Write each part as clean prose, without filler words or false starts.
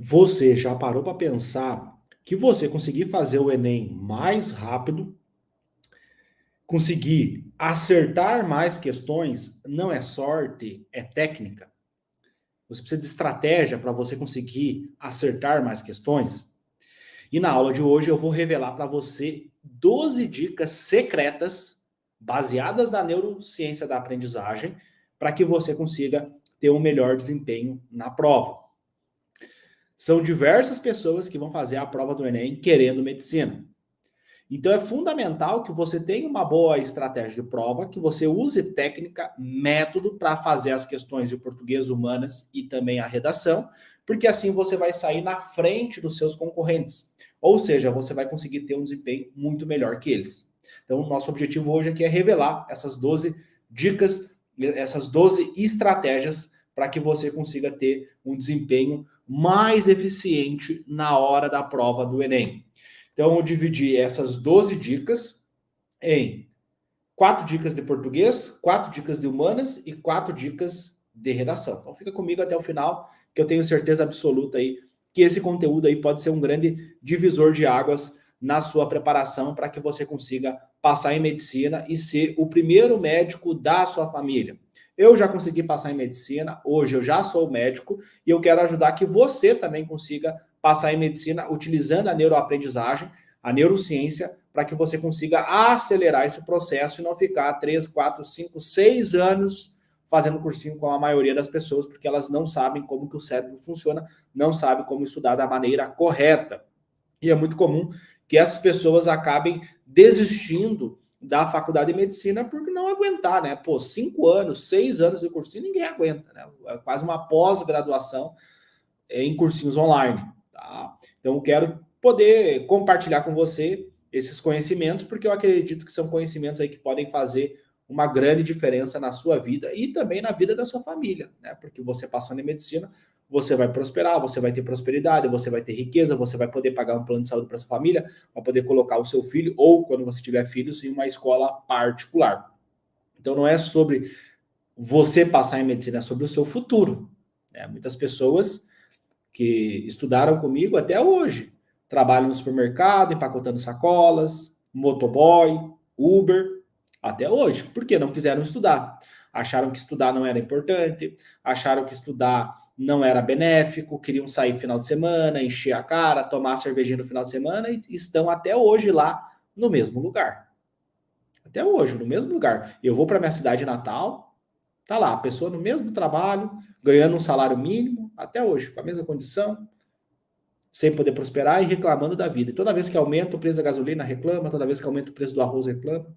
Você já parou para pensar que você conseguir fazer o Enem mais rápido, conseguir acertar mais questões, não é sorte, é técnica? Você precisa de estratégia para você conseguir acertar mais questões? E na aula de hoje eu vou revelar para você 12 dicas secretas baseadas na neurociência da aprendizagem para que você consiga ter um melhor desempenho na prova. São diversas pessoas que vão fazer a prova do Enem querendo medicina. Então é fundamental que você tenha uma boa estratégia de prova, que você use técnica, método para fazer as questões de português, humanas e também a redação, porque assim você vai sair na frente dos seus concorrentes. Ou seja, você vai conseguir ter um desempenho muito melhor que eles. Então, o nosso objetivo hoje aqui é revelar essas 12 dicas, essas 12 estratégias para que você consiga ter um desempenho mais eficiente na hora da prova do Enem. Então, eu dividi essas 12 dicas em 4 dicas de português, 4 dicas de humanas e 4 dicas de redação. Então, fica comigo até o final, que eu tenho certeza absoluta aí que esse conteúdo aí pode ser um grande divisor de águas na sua preparação para que você consiga passar em medicina e ser o primeiro médico da sua família. Eu já consegui passar em medicina, hoje eu já sou médico e eu quero ajudar que você também consiga passar em medicina utilizando a neuroaprendizagem, a neurociência, para que você consiga acelerar esse processo e não ficar 3, 4, 5, 6 anos fazendo cursinho com a maioria das pessoas, porque elas não sabem como que o cérebro funciona, não sabem como estudar da maneira correta. E é muito comum que essas pessoas acabem desistindo da faculdade de medicina por não aguentar, né? Pô, 5 anos, 6 anos de cursinho, ninguém aguenta, né? É quase uma pós-graduação em cursinhos online, tá? Então, eu quero poder compartilhar com você esses conhecimentos, porque eu acredito que são conhecimentos aí que podem fazer uma grande diferença na sua vida e também na vida da sua família, né? Porque você passando em medicina, você vai prosperar, você vai ter prosperidade, você vai ter riqueza, você vai poder pagar um plano de saúde para sua família, vai poder colocar o seu filho ou quando você tiver filhos em uma escola particular. Então não é sobre você passar em medicina, é sobre o seu futuro, né? Muitas pessoas que estudaram comigo até hoje trabalham no supermercado, empacotando sacolas, motoboy, Uber, até hoje, porque não quiseram estudar. Acharam que estudar não era importante, acharam que estudar não era benéfico, queriam sair final de semana, encher a cara, tomar cervejinha no final de semana e estão até hoje lá no mesmo lugar. Até hoje, no mesmo lugar. Eu vou para minha cidade natal, tá lá, a pessoa no mesmo trabalho, ganhando um salário mínimo, até hoje, com a mesma condição, sem poder prosperar e reclamando da vida. E toda vez que aumenta o preço da gasolina, reclama, toda vez que aumenta o preço do arroz, reclama.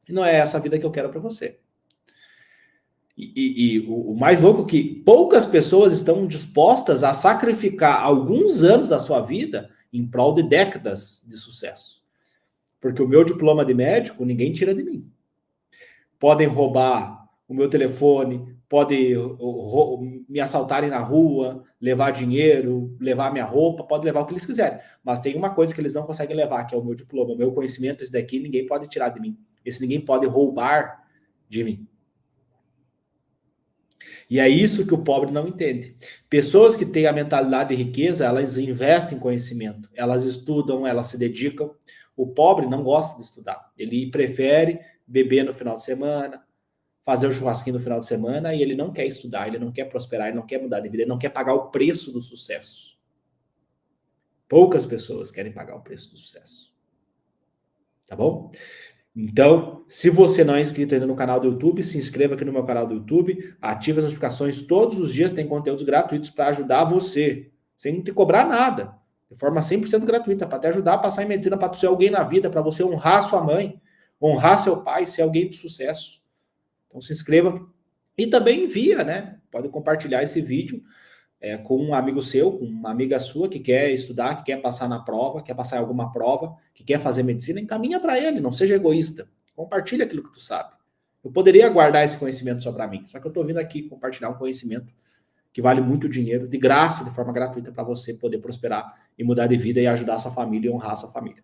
E não é essa a vida que eu quero para você. E o mais louco é que poucas pessoas estão dispostas a sacrificar alguns anos da sua vida em prol de décadas de sucesso. Porque o meu diploma de médico ninguém tira de mim. Podem roubar o meu telefone, podem me assaltarem na rua, levar dinheiro, levar minha roupa, pode levar o que eles quiserem. Mas tem uma coisa que eles não conseguem levar, que é o meu diploma, o meu conhecimento, esse daqui ninguém pode tirar de mim. Esse ninguém pode roubar de mim. E é isso que o pobre não entende. Pessoas que têm a mentalidade de riqueza, elas investem em conhecimento, elas estudam, elas se dedicam. O pobre não gosta de estudar. Ele prefere beber no final de semana, fazer o churrasquinho no final de semana e ele não quer estudar, ele não quer prosperar, ele não quer mudar de vida, ele não quer pagar o preço do sucesso. Poucas pessoas querem pagar o preço do sucesso. Tá bom? Então, se você não é inscrito ainda no canal do YouTube, se inscreva aqui no meu canal do YouTube, ative as notificações todos os dias, tem conteúdos gratuitos para ajudar você, sem te cobrar nada, de forma 100% gratuita, para te ajudar a passar em medicina, para tu ser alguém na vida, para você honrar sua mãe, honrar seu pai, ser alguém de sucesso. Então se inscreva e também envia, né? Pode compartilhar esse vídeo com um amigo seu, com uma amiga sua que quer estudar, que quer passar na prova, quer passar em alguma prova, que quer fazer medicina, encaminha para ele, não seja egoísta. Compartilha aquilo que tu sabe. Eu poderia guardar esse conhecimento só para mim, só que eu estou vindo aqui compartilhar um conhecimento que vale muito dinheiro, de graça, de forma gratuita, para você poder prosperar e mudar de vida e ajudar a sua família e honrar a sua família.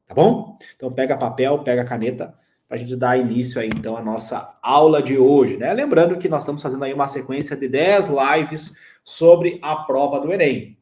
Tá bom? Então pega papel, pega caneta, para a gente dar início aí, então, à nossa aula de hoje, né? Lembrando que nós estamos fazendo aí uma sequência de 10 lives sobre a prova do Enem.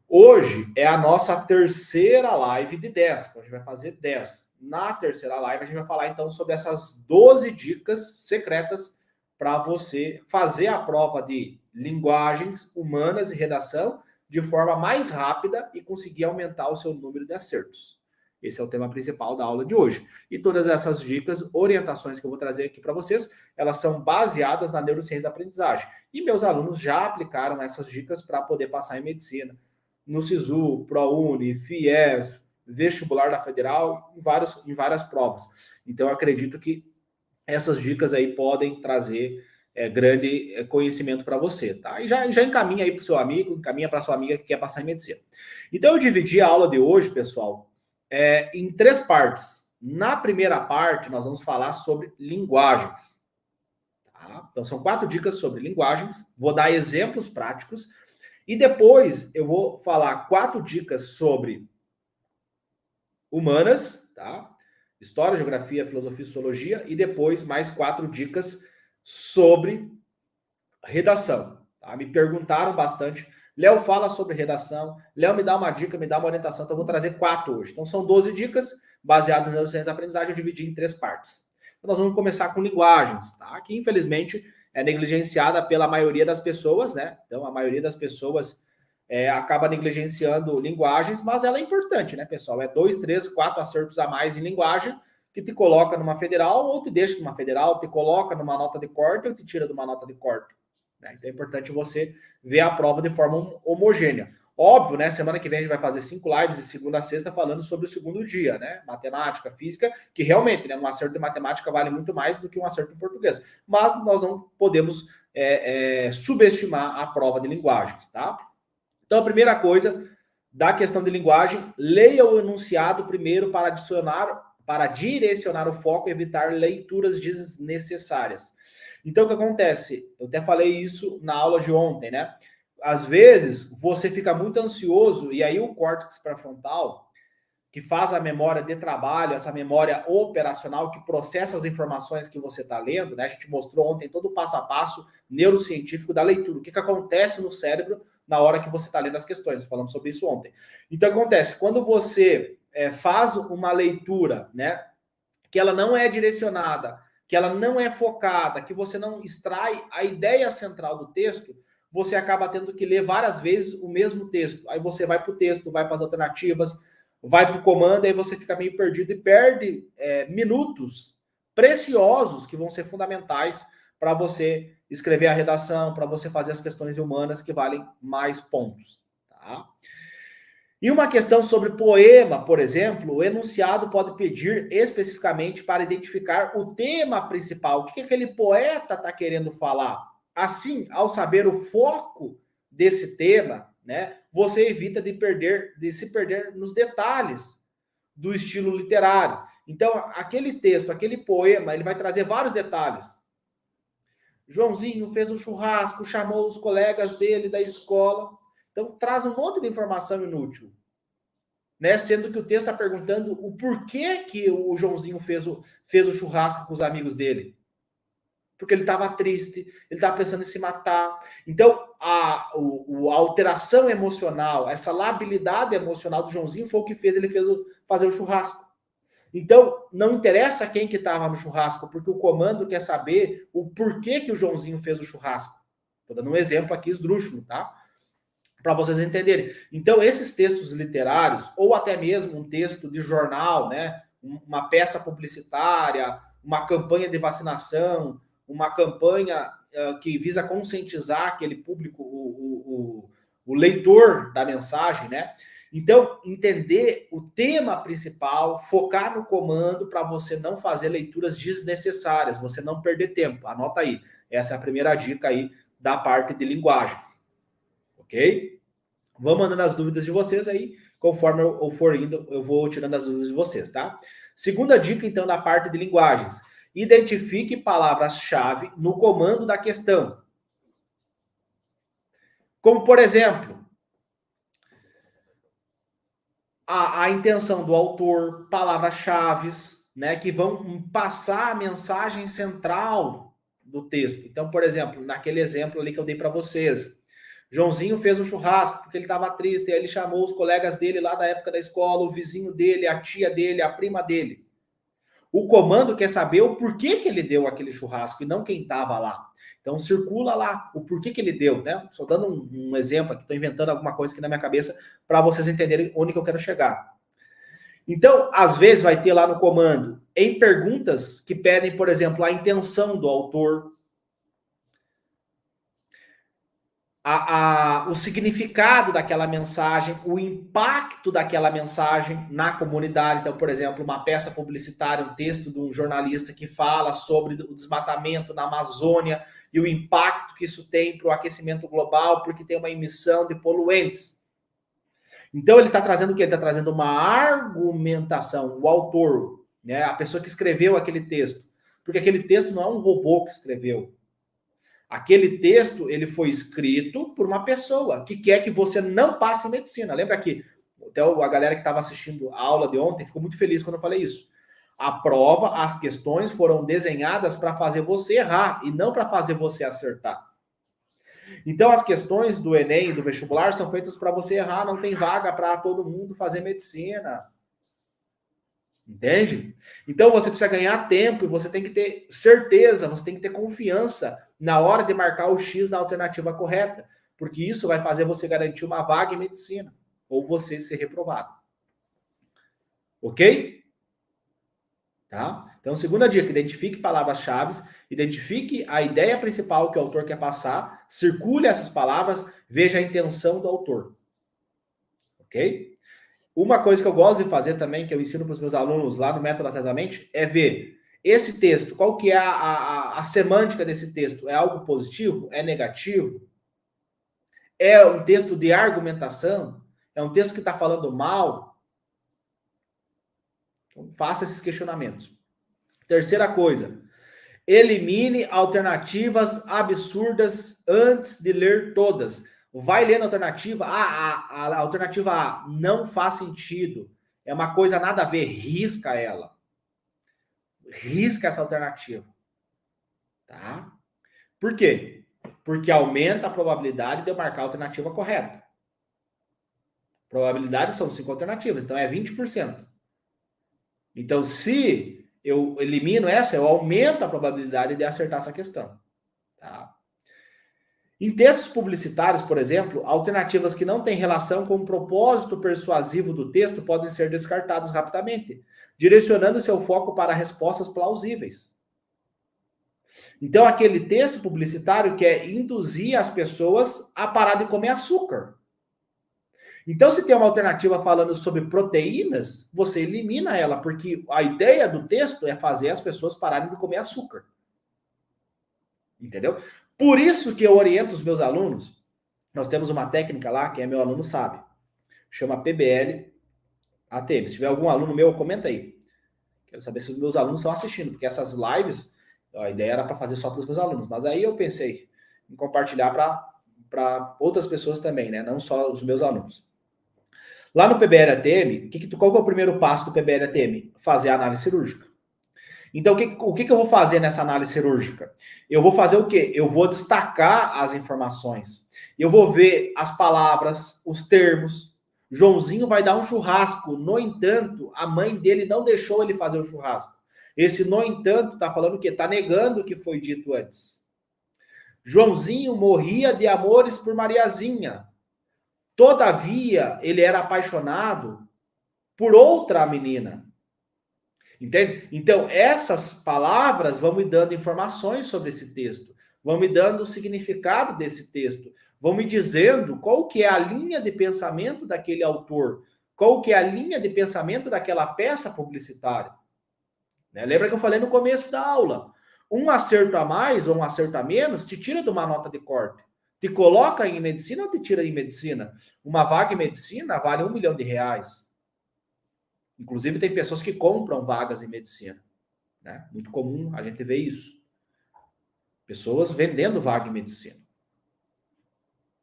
Hoje é a nossa terceira live de 10, então a gente vai fazer 10. Na terceira live, a gente vai falar, então, sobre essas 12 dicas secretas para você fazer a prova de linguagens humanas e redação de forma mais rápida e conseguir aumentar o seu número de acertos. Esse é o tema principal da aula de hoje. E todas essas dicas, orientações que eu vou trazer aqui para vocês, elas são baseadas na neurociência da aprendizagem. E meus alunos já aplicaram essas dicas para poder passar em medicina, no SISU, ProUni, FIES, vestibular da Federal, em várias provas. Então, eu acredito que essas dicas aí podem trazer grande conhecimento para você, tá? E já encaminha aí para o seu amigo, encaminha para sua amiga que quer passar em medicina. Então, eu dividi a aula de hoje, pessoal, em 3 partes. Na primeira parte, nós vamos falar sobre linguagens. Tá? Então, são 4 dicas sobre linguagens. Vou dar exemplos práticos. E depois, eu vou falar 4 dicas sobre humanas, tá? História, geografia, filosofia e sociologia. E depois, mais 4 dicas sobre redação. Tá? Me perguntaram bastante. Léo, fala sobre redação. Léo, me dá uma dica, me dá uma orientação. Então, eu vou trazer 4 hoje. Então, são 12 dicas baseadas nas neurociências da aprendizagem. Eu dividi em 3 partes. Então, nós vamos começar com linguagens, tá? Que, infelizmente, é negligenciada pela maioria das pessoas, né? Então, a maioria das pessoas acaba negligenciando linguagens, mas ela é importante, né, pessoal? É 2, 3, 4 acertos a mais em linguagem que te coloca numa federal ou te deixa numa federal, te coloca numa nota de corte ou te tira de uma nota de corte. Né? Então é importante você ver a prova de forma homogênea. Óbvio, né? Semana que vem a gente vai fazer 5 lives de segunda a sexta falando sobre o segundo dia, né? Matemática, física, que realmente, né, um acerto de matemática vale muito mais do que um acerto em português. Mas nós não podemos subestimar a prova de linguagens, tá? Então, a primeira coisa da questão de linguagem, leia o enunciado primeiro para direcionar o foco e evitar leituras desnecessárias. Então, o que acontece? Eu até falei isso na aula de ontem, né? Às vezes, você fica muito ansioso e aí o córtex pré-frontal, que faz a memória de trabalho, essa memória operacional que processa as informações que você está lendo, né? A gente mostrou ontem todo o passo a passo neurocientífico da leitura. O que acontece no cérebro na hora que você está lendo as questões. Falamos sobre isso ontem. Então, acontece, quando você faz uma leitura, né, que ela não é direcionada, que ela não é focada, que você não extrai a ideia central do texto, você acaba tendo que ler várias vezes o mesmo texto. Aí você vai para o texto, vai para as alternativas, vai para o comando, aí você fica meio perdido e perde minutos preciosos que vão ser fundamentais para você escrever a redação, para você fazer as questões humanas que valem mais pontos. Tá? E uma questão sobre poema, por exemplo, o enunciado pode pedir especificamente para identificar o tema principal, o que aquele poeta está querendo falar. Assim, ao saber o foco desse tema, né, você evita de se perder nos detalhes do estilo literário. Então, aquele texto, aquele poema, ele vai trazer vários detalhes. Joãozinho fez um churrasco, chamou os colegas dele da escola. Então, traz um monte de informação inútil. Né? Sendo que o texto está perguntando o porquê que o Joãozinho fez o churrasco com os amigos dele. Porque ele estava triste, ele estava pensando em se matar. Então, a alteração emocional, essa labilidade emocional do Joãozinho foi o que fez ele fazer o churrasco. Então, não interessa quem que estava no churrasco, porque o comando quer saber o porquê que o Joãozinho fez o churrasco. Estou dando um exemplo aqui esdrúxulo, tá? Para vocês entenderem. Então, esses textos literários, ou até mesmo um texto de jornal, né? Uma peça publicitária, uma campanha de vacinação, uma campanha que visa conscientizar aquele público, o leitor da mensagem, né? Então, entender o tema principal, focar no comando para você não fazer leituras desnecessárias, você não perder tempo. Anota aí. Essa é a primeira dica aí da parte de linguagens. Ok? Vão mandando as dúvidas de vocês aí, conforme eu for indo, eu vou tirando as dúvidas de vocês, tá? Segunda dica, então, da parte de linguagens. Identifique palavras-chave no comando da questão. Como, por exemplo, a intenção do autor, palavras-chave, né, que vão passar a mensagem central do texto. Então, por exemplo, naquele exemplo ali que eu dei para vocês, Joãozinho fez um churrasco porque ele estava triste, e aí ele chamou os colegas dele lá da época da escola, o vizinho dele, a tia dele, a prima dele. O comando quer saber o porquê que ele deu aquele churrasco e não quem estava lá. Então circula lá o porquê que ele deu, né? Só dando um exemplo aqui, estou inventando alguma coisa aqui na minha cabeça para vocês entenderem onde que eu quero chegar. Então, às vezes vai ter lá no comando, em perguntas que pedem, por exemplo, a intenção do autor, o significado daquela mensagem, o impacto daquela mensagem na comunidade. Então, por exemplo, uma peça publicitária, um texto de um jornalista que fala sobre o desmatamento na Amazônia e o impacto que isso tem para o aquecimento global, porque tem uma emissão de poluentes. Então, ele está trazendo o quê? Ele está trazendo uma argumentação, o autor, né, a pessoa que escreveu aquele texto. Porque aquele texto não é um robô que escreveu. Aquele texto, ele foi escrito por uma pessoa que quer que você não passe em medicina. Lembra que até a galera que estava assistindo a aula de ontem ficou muito feliz quando eu falei isso. A prova, as questões foram desenhadas para fazer você errar e não para fazer você acertar. Então, as questões do Enem e do vestibular são feitas para você errar, não tem vaga para todo mundo fazer medicina. Entende? Então você precisa ganhar tempo e você tem que ter certeza, você tem que ter confiança na hora de marcar o X na alternativa correta, porque isso vai fazer você garantir uma vaga em medicina ou você ser reprovado. Ok? Tá? Então, segunda dica, identifique palavras-chave, identifique a ideia principal que o autor quer passar, circule essas palavras, veja a intenção do autor. Ok? Uma coisa que eu gosto de fazer também, que eu ensino para os meus alunos lá no Método Atentamente, é ver esse texto, qual que é a semântica desse texto? É algo positivo? É negativo? É um texto de argumentação? É um texto que está falando mal? Então, faça esses questionamentos. Terceira coisa, elimine alternativas absurdas antes de ler todas. Vai lendo a alternativa, a alternativa A não faz sentido, é uma coisa nada a ver, risca ela. Risca essa alternativa. Tá? Por quê? Porque aumenta a probabilidade de eu marcar a alternativa correta. Probabilidades são 5 alternativas, então é 20%. Então, se eu elimino essa, eu aumento a probabilidade de acertar essa questão. Tá? Em textos publicitários, por exemplo, alternativas que não têm relação com o propósito persuasivo do texto podem ser descartadas rapidamente, direcionando seu foco para respostas plausíveis. Então, aquele texto publicitário quer induzir as pessoas a parar de comer açúcar. Então, se tem uma alternativa falando sobre proteínas, você elimina ela, porque a ideia do texto é fazer as pessoas pararem de comer açúcar. Entendeu? Por isso que eu oriento os meus alunos, nós temos uma técnica lá, quem é meu aluno sabe, chama PBL ATM. Se tiver algum aluno meu, comenta aí. Quero saber se os meus alunos estão assistindo, porque essas lives, a ideia era para fazer só para os meus alunos, mas aí eu pensei em compartilhar para outras pessoas também, né? Não só os meus alunos. Lá no PBL-ATM, qual que é o primeiro passo do PBL-ATM? Fazer a análise cirúrgica. Então, o que eu vou fazer nessa análise cirúrgica? Eu vou fazer o quê? Eu vou destacar as informações. Eu vou ver as palavras, os termos. Joãozinho vai dar um churrasco. No entanto, a mãe dele não deixou ele fazer o churrasco. Esse, no entanto, está falando o quê? Está negando o que foi dito antes. Joãozinho morria de amores por Mariazinha. Todavia, ele era apaixonado por outra menina. Entende? Então, essas palavras vão me dando informações sobre esse texto, vão me dando o significado desse texto, vão me dizendo qual que é a linha de pensamento daquele autor, qual que é a linha de pensamento daquela peça publicitária. Né? Lembra que eu falei no começo da aula? Um acerto a mais ou um acerto a menos te tira de uma nota de corte. Te coloca em medicina ou te tira em medicina? Uma vaga em medicina vale R$1 milhão. Inclusive, tem pessoas que compram vagas em medicina. Né? Muito comum a gente ver isso. Pessoas vendendo vaga em medicina.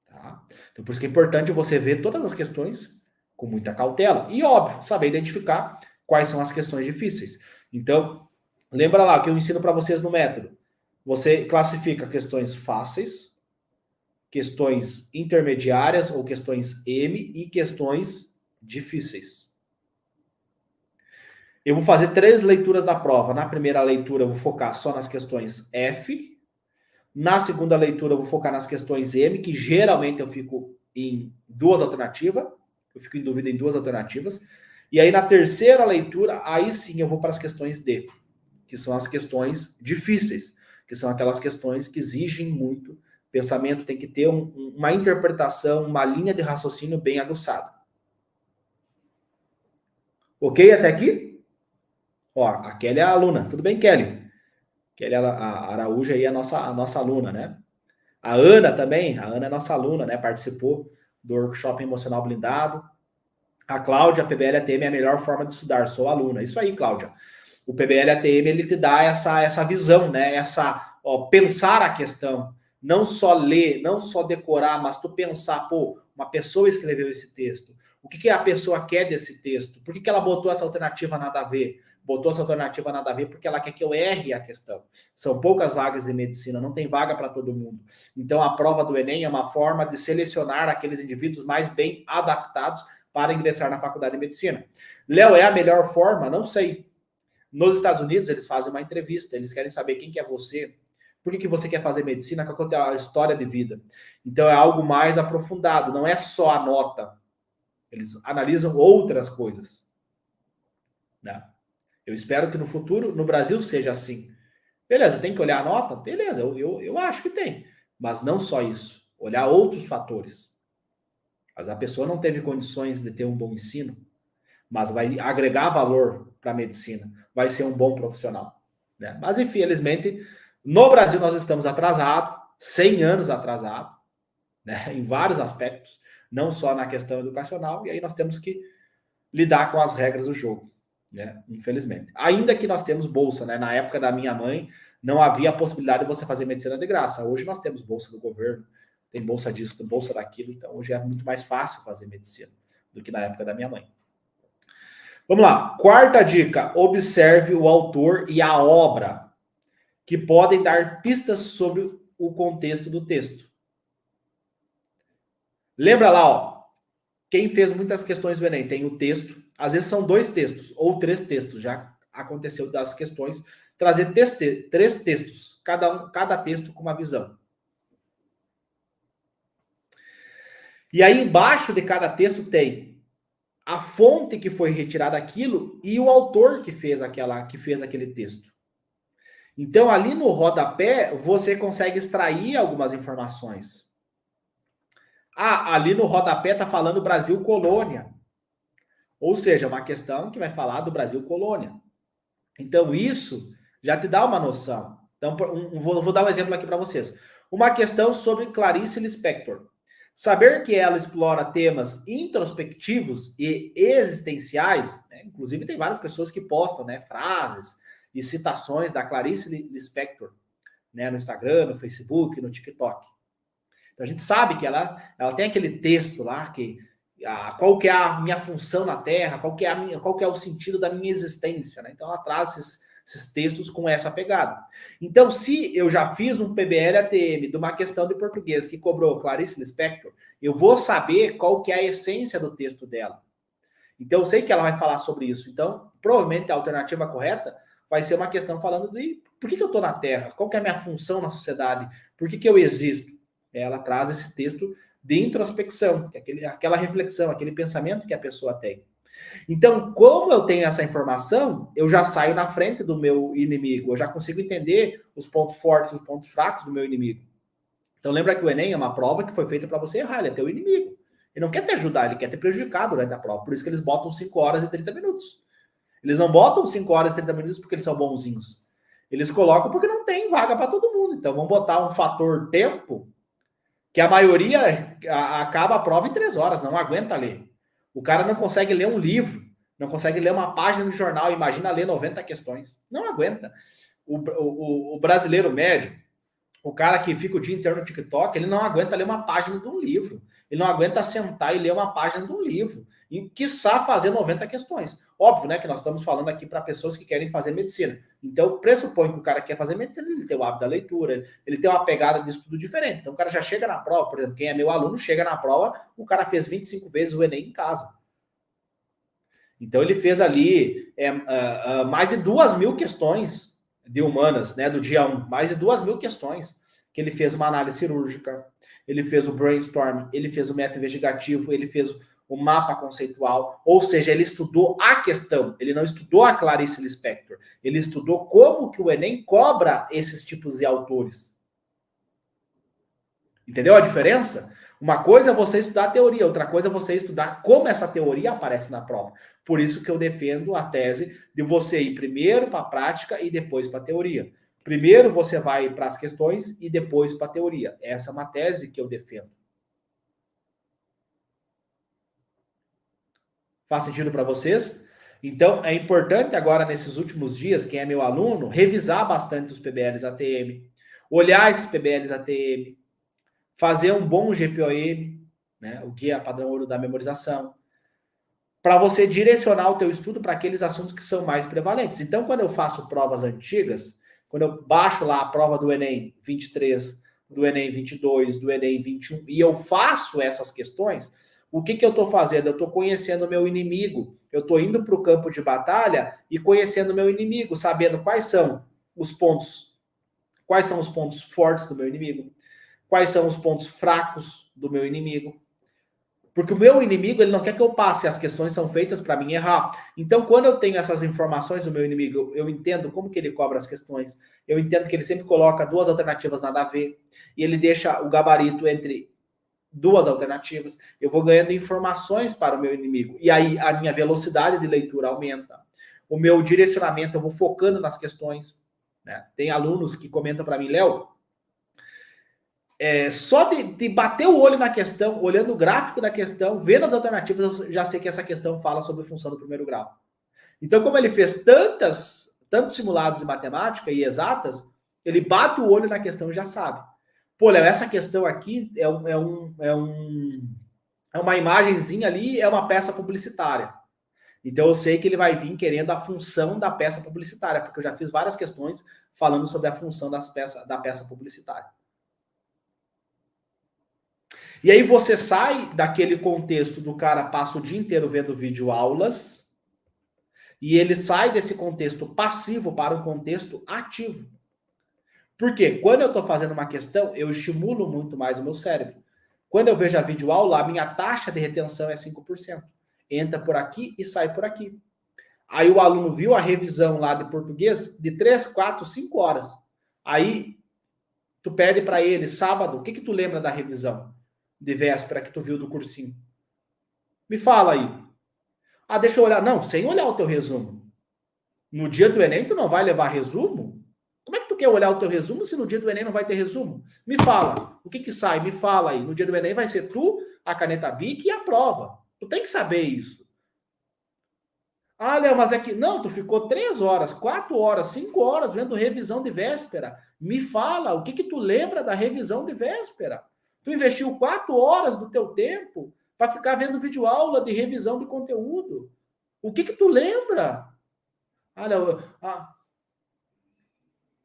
Tá? Então, por isso que é importante você ver todas as questões com muita cautela. E, óbvio, saber identificar quais são as questões difíceis. Então, lembra lá o que eu ensino para vocês no método. Você classifica questões fáceis, questões intermediárias ou questões M e questões difíceis. Eu vou fazer 3 leituras da prova. Na primeira leitura, eu vou focar só nas questões F. Na segunda leitura, eu vou focar nas questões M, que geralmente eu fico em 2 alternativas. Eu fico em dúvida em 2 alternativas. E aí, na terceira leitura, aí sim eu vou para as questões D, que são as questões difíceis, que são aquelas questões que exigem muito pensamento, tem que ter uma interpretação, uma linha de raciocínio bem aguçada. Ok até aqui? Ó, a Kelly é a aluna. Tudo bem, Kelly? Kelly a Araújo aí é a nossa aluna, né? A Ana também, a Ana é nossa aluna, né? Participou do workshop emocional blindado. A Cláudia, PBL-ATM é a melhor forma de estudar, sou aluna. Isso aí, Cláudia. O PBL-ATM, ele te dá essa visão, né? Pensar a questão. Não só ler, não só decorar, mas tu pensar, pô, uma pessoa escreveu esse texto. O que a pessoa quer desse texto? Por que ela botou essa alternativa nada a ver? Botou essa alternativa nada a ver porque ela quer que eu erre a questão. São poucas vagas em medicina, não tem vaga para todo mundo. Então, a prova do Enem é uma forma de selecionar aqueles indivíduos mais bem adaptados para ingressar na faculdade de medicina. Léo, é a melhor forma? Não sei. Nos Estados Unidos, eles fazem uma entrevista, eles querem saber quem que é você, por que você quer fazer medicina, qual é a história de vida. Então, é algo mais aprofundado, não é só a nota. Eles analisam outras coisas. Né? Eu espero que no futuro, no Brasil, seja assim. Beleza, tem que olhar a nota? Beleza, eu acho que tem. Mas não só isso. Olhar outros fatores. Mas a pessoa não teve condições de ter um bom ensino, mas vai agregar valor para a medicina, vai ser um bom profissional. Né? Mas, infelizmente, no Brasil nós estamos atrasados, 100 anos atrasados, né? Em vários aspectos, não só na questão educacional, e aí nós temos que lidar com as regras do jogo, né? Infelizmente. Ainda que nós temos bolsa, né? Na época da minha mãe, não havia a possibilidade de você fazer medicina de graça. Hoje nós temos bolsa do governo, tem bolsa disso, bolsa daquilo, então hoje é muito mais fácil fazer medicina do que na época da minha mãe. Vamos lá. Quarta dica: observe o autor e a obra, que podem dar pistas sobre o contexto do texto. Lembra lá, ó, quem fez muitas questões do Enem tem o texto, às vezes são 2 textos ou 3 textos, já aconteceu das questões, trazer 3 textos, cada texto com uma visão. E aí embaixo de cada texto tem a fonte que foi retirada aquilo e o autor que fez aquele texto. Então, ali no rodapé, você consegue extrair algumas informações. Ah, ali no rodapé está falando Brasil Colônia. Ou seja, uma questão que vai falar do Brasil Colônia. Então, isso já te dá uma noção. Então, vou dar um exemplo aqui para vocês. Uma questão sobre Clarice Lispector. Saber que ela explora temas introspectivos e existenciais, né? Inclusive tem várias pessoas que postam, né, frases e citações da Clarice Lispector, né, no Instagram, no Facebook, no TikTok. Então a gente sabe que ela tem aquele texto lá que qual que é a minha função na Terra, qual que é o sentido da minha existência, né? Então ela traz esses textos com essa pegada. Então, se eu já fiz um PBL-ATM de uma questão de português que cobrou Clarice Lispector, eu vou saber qual que é a essência do texto dela. Então, eu sei que ela vai falar sobre isso. Então, provavelmente a alternativa correta vai ser uma questão falando de por que eu estou na Terra, qual que é a minha função na sociedade, por que eu existo. Ela traz esse texto de introspecção, que é aquela reflexão, aquele pensamento que a pessoa tem. Então, como eu tenho essa informação, eu já saio na frente do meu inimigo, eu já consigo entender os pontos fortes, os pontos fracos do meu inimigo. Então, lembra que o Enem é uma prova que foi feita para você errar, ele é teu inimigo. Ele não quer te ajudar, ele quer te prejudicar durante a prova. Por isso que eles botam 5 horas e 30 minutos. Eles não botam 5 horas e 30 minutos porque eles são bonzinhos. Eles colocam porque não tem vaga para todo mundo. Então, vamos botar um fator tempo que a maioria acaba a prova em 3 horas, não aguenta ler. O cara não consegue ler um livro, não consegue ler uma página do jornal, imagina ler 90 questões. Não aguenta. O brasileiro médio, o cara que fica o dia inteiro no TikTok, ele não aguenta ler uma página de um livro. Ele não aguenta sentar e ler uma página de um livro. E, quiçá, fazer 90 questões. Óbvio, né, que nós estamos falando aqui para pessoas que querem fazer medicina. Então, pressupõe que o cara quer fazer medicina, ele tem o hábito da leitura, ele tem uma pegada de estudo diferente. Então, o cara já chega na prova, por exemplo, quem é meu aluno, chega na prova, o cara fez 25 vezes o Enem em casa. Então, ele fez ali mais de 2.000 questões de humanas, né, do dia 1, mais de 2.000 questões, que ele fez uma análise cirúrgica, ele fez o brainstorm, ele fez o método investigativo, ele fez o mapa conceitual, ou seja, ele estudou a questão, ele não estudou a Clarice Lispector, ele estudou como que o Enem cobra esses tipos de autores. Entendeu a diferença? Uma coisa é você estudar a teoria, outra coisa é você estudar como essa teoria aparece na prova. Por isso que eu defendo a tese de você ir primeiro para a prática e depois para a teoria. Primeiro você vai para as questões e depois para a teoria. Essa é uma tese que eu defendo. Faz sentido para vocês? Então, é importante agora, nesses últimos dias, quem é meu aluno, revisar bastante os PBLs ATM, olhar esses PBLs ATM, fazer um bom GPOM, né, o Guia Padrão Ouro da Memorização, para você direcionar o teu estudo para aqueles assuntos que são mais prevalentes. Então, quando eu faço provas antigas, quando eu baixo lá a prova do Enem 23, do Enem 22, do Enem 21, e eu faço essas questões, o que eu estou fazendo? Eu estou conhecendo o meu inimigo. Eu estou indo para o campo de batalha e conhecendo o meu inimigo, sabendo quais são os pontos fortes do meu inimigo, quais são os pontos fracos do meu inimigo. Porque o meu inimigo, ele não quer que eu passe, as questões são feitas para mim errar. Então, quando eu tenho essas informações do meu inimigo, eu entendo como que ele cobra as questões, eu entendo que ele sempre coloca 2 alternativas nada a ver, e ele deixa o gabarito entre 2 alternativas, eu vou ganhando informações para o meu inimigo. E aí a minha velocidade de leitura aumenta. O meu direcionamento, eu vou focando nas questões. Né? Tem alunos que comentam para mim, Léo, só de bater o olho na questão, olhando o gráfico da questão, vendo as alternativas, eu já sei que essa questão fala sobre função do primeiro grau. Então, como ele fez tantos simulados de matemática e exatas, ele bate o olho na questão e já sabe. Pô, Léo, essa questão aqui é uma imagenzinha ali, é uma peça publicitária. Então eu sei que ele vai vir querendo a função da peça publicitária, porque eu já fiz várias questões falando sobre a função da peça publicitária. E aí você sai daquele contexto do cara passa o dia inteiro vendo videoaulas, e ele sai desse contexto passivo para um contexto ativo. Porque quando eu estou fazendo uma questão, eu estimulo muito mais o meu cérebro. Quando eu vejo a videoaula, a minha taxa de retenção é 5%. Entra por aqui e sai por aqui. Aí o aluno viu a revisão lá de português de 3, 4, 5 horas. Aí tu pede para ele, sábado, o que tu lembra da revisão de véspera que tu viu do cursinho? Me fala aí. Ah, deixa eu olhar. Não, sem olhar o teu resumo. No dia do Enem, tu não vai levar resumo? Como é que tu quer olhar o teu resumo se no dia do Enem não vai ter resumo? Me fala. O que sai? Me fala aí. No dia do Enem vai ser tu, a caneta Bic e a prova. Tu tem que saber isso. Ah, Léo, mas é que... Não, tu ficou 3 horas, 4 horas, 5 horas vendo revisão de véspera. Me fala, o que tu lembra da revisão de véspera? Tu investiu 4 horas do teu tempo para ficar vendo videoaula de revisão de conteúdo. O que tu lembra? Ah, Léo...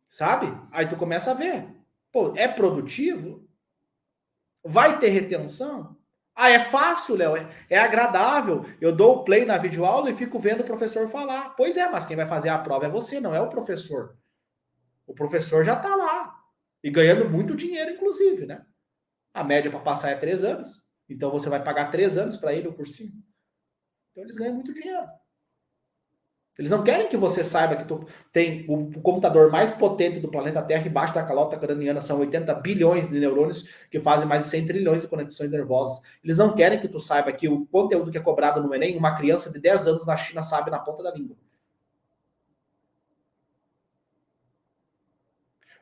Sabe? Aí tu começa a ver. Pô, é produtivo? Vai ter retenção? Ah, é fácil, Léo, é agradável. Eu dou o play na videoaula e fico vendo o professor falar. Pois é, mas quem vai fazer a prova é você, não é o professor. O professor já está lá. E ganhando muito dinheiro, inclusive, né? A média para passar é 3 anos. Então você vai pagar 3 anos para ir no cursinho. Então eles ganham muito dinheiro. Eles não querem que você saiba que tu tem o computador mais potente do planeta Terra embaixo da calota craniana, são 80 bilhões de neurônios que fazem mais de 100 trilhões de conexões nervosas. Eles não querem que tu saiba que o conteúdo que é cobrado no Enem, uma criança de 10 anos na China sabe na ponta da língua.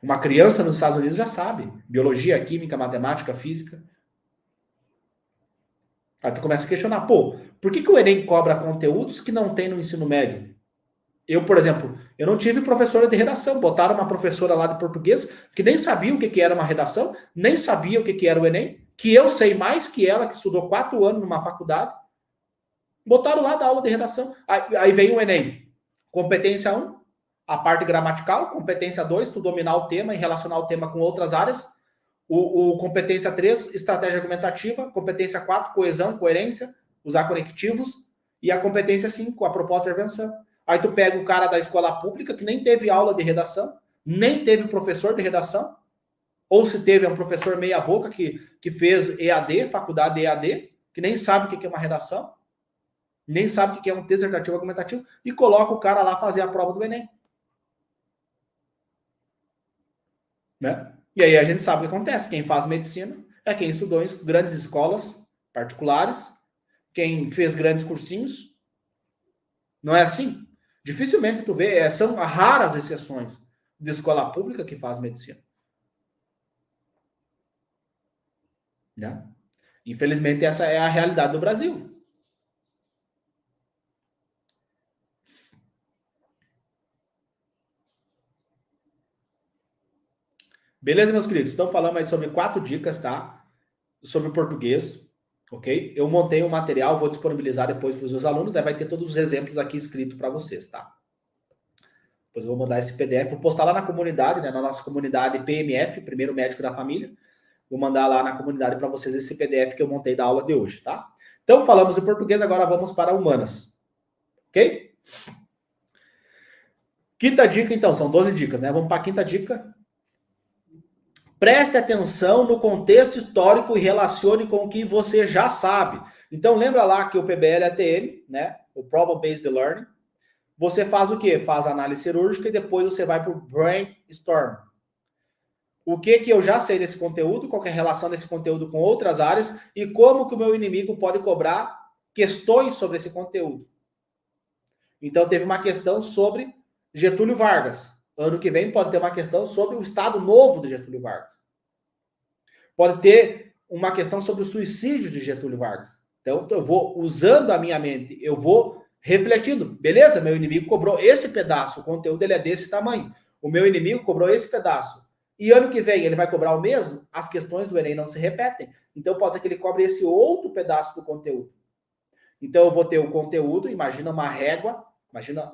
Uma criança nos Estados Unidos já sabe. Biologia, química, matemática, física. Aí tu começa a questionar, pô, por que o Enem cobra conteúdos que não tem no ensino médio? Eu, por exemplo, eu não tive professora de redação. Botaram uma professora lá de português que nem sabia o que era uma redação, nem sabia o que era o Enem, que eu sei mais que ela, que estudou 4 anos numa faculdade. Botaram lá da aula de redação. Aí vem o Enem. Competência 1, a parte gramatical. Competência 2, tu dominar o tema e relacionar o tema com outras áreas. O competência 3, estratégia argumentativa. Competência 4, coesão, coerência, usar conectivos. E a competência 5, a proposta de intervenção. Aí tu pega o cara da escola pública que nem teve aula de redação, nem teve professor de redação, ou se teve, é um professor meia boca que fez EAD, faculdade de EAD, que nem sabe o que é uma redação, nem sabe o que é um texto dissertativo argumentativo, e coloca o cara lá fazer a prova do Enem. Né? E aí a gente sabe o que acontece. Quem faz medicina é quem estudou em grandes escolas particulares, quem fez grandes cursinhos. Não é assim? Dificilmente tu vê, são raras exceções de escola pública que faz medicina. Né? Infelizmente, essa é a realidade do Brasil. Beleza, meus queridos? Estão falando aí sobre 4 dicas, tá? Sobre o português, ok? Eu montei um material, vou disponibilizar depois para os meus alunos, aí vai ter todos os exemplos aqui escritos para vocês, tá? Depois eu vou mandar esse PDF, vou postar lá na comunidade, né? Na nossa comunidade PMF, Primeiro Médico da Família. Vou mandar lá na comunidade para vocês esse PDF que eu montei da aula de hoje, tá? Então, falamos em português, agora vamos para humanas. Ok? Quinta dica, então, são 12 dicas, né? Vamos para a quinta dica. Preste atenção no contexto histórico e relacione com o que você já sabe. Então, lembra lá que o PBL ATM, né? O Problem Based Learning. Você faz o quê? Faz análise cirúrgica e depois você vai para o brainstorm. O que eu já sei desse conteúdo, qual é a relação desse conteúdo com outras áreas e como que o meu inimigo pode cobrar questões sobre esse conteúdo. Então, teve uma questão sobre Getúlio Vargas. Ano que vem pode ter uma questão sobre o Estado Novo de Getúlio Vargas. Pode ter uma questão sobre o suicídio de Getúlio Vargas. Então, eu vou usando a minha mente, eu vou refletindo. Beleza, meu inimigo cobrou esse pedaço, o conteúdo ele é desse tamanho. O meu inimigo cobrou esse pedaço. E ano que vem ele vai cobrar o mesmo? As questões do Enem não se repetem. Então, pode ser que ele cobre esse outro pedaço do conteúdo. Então, eu vou ter o conteúdo, imagina uma régua, imagina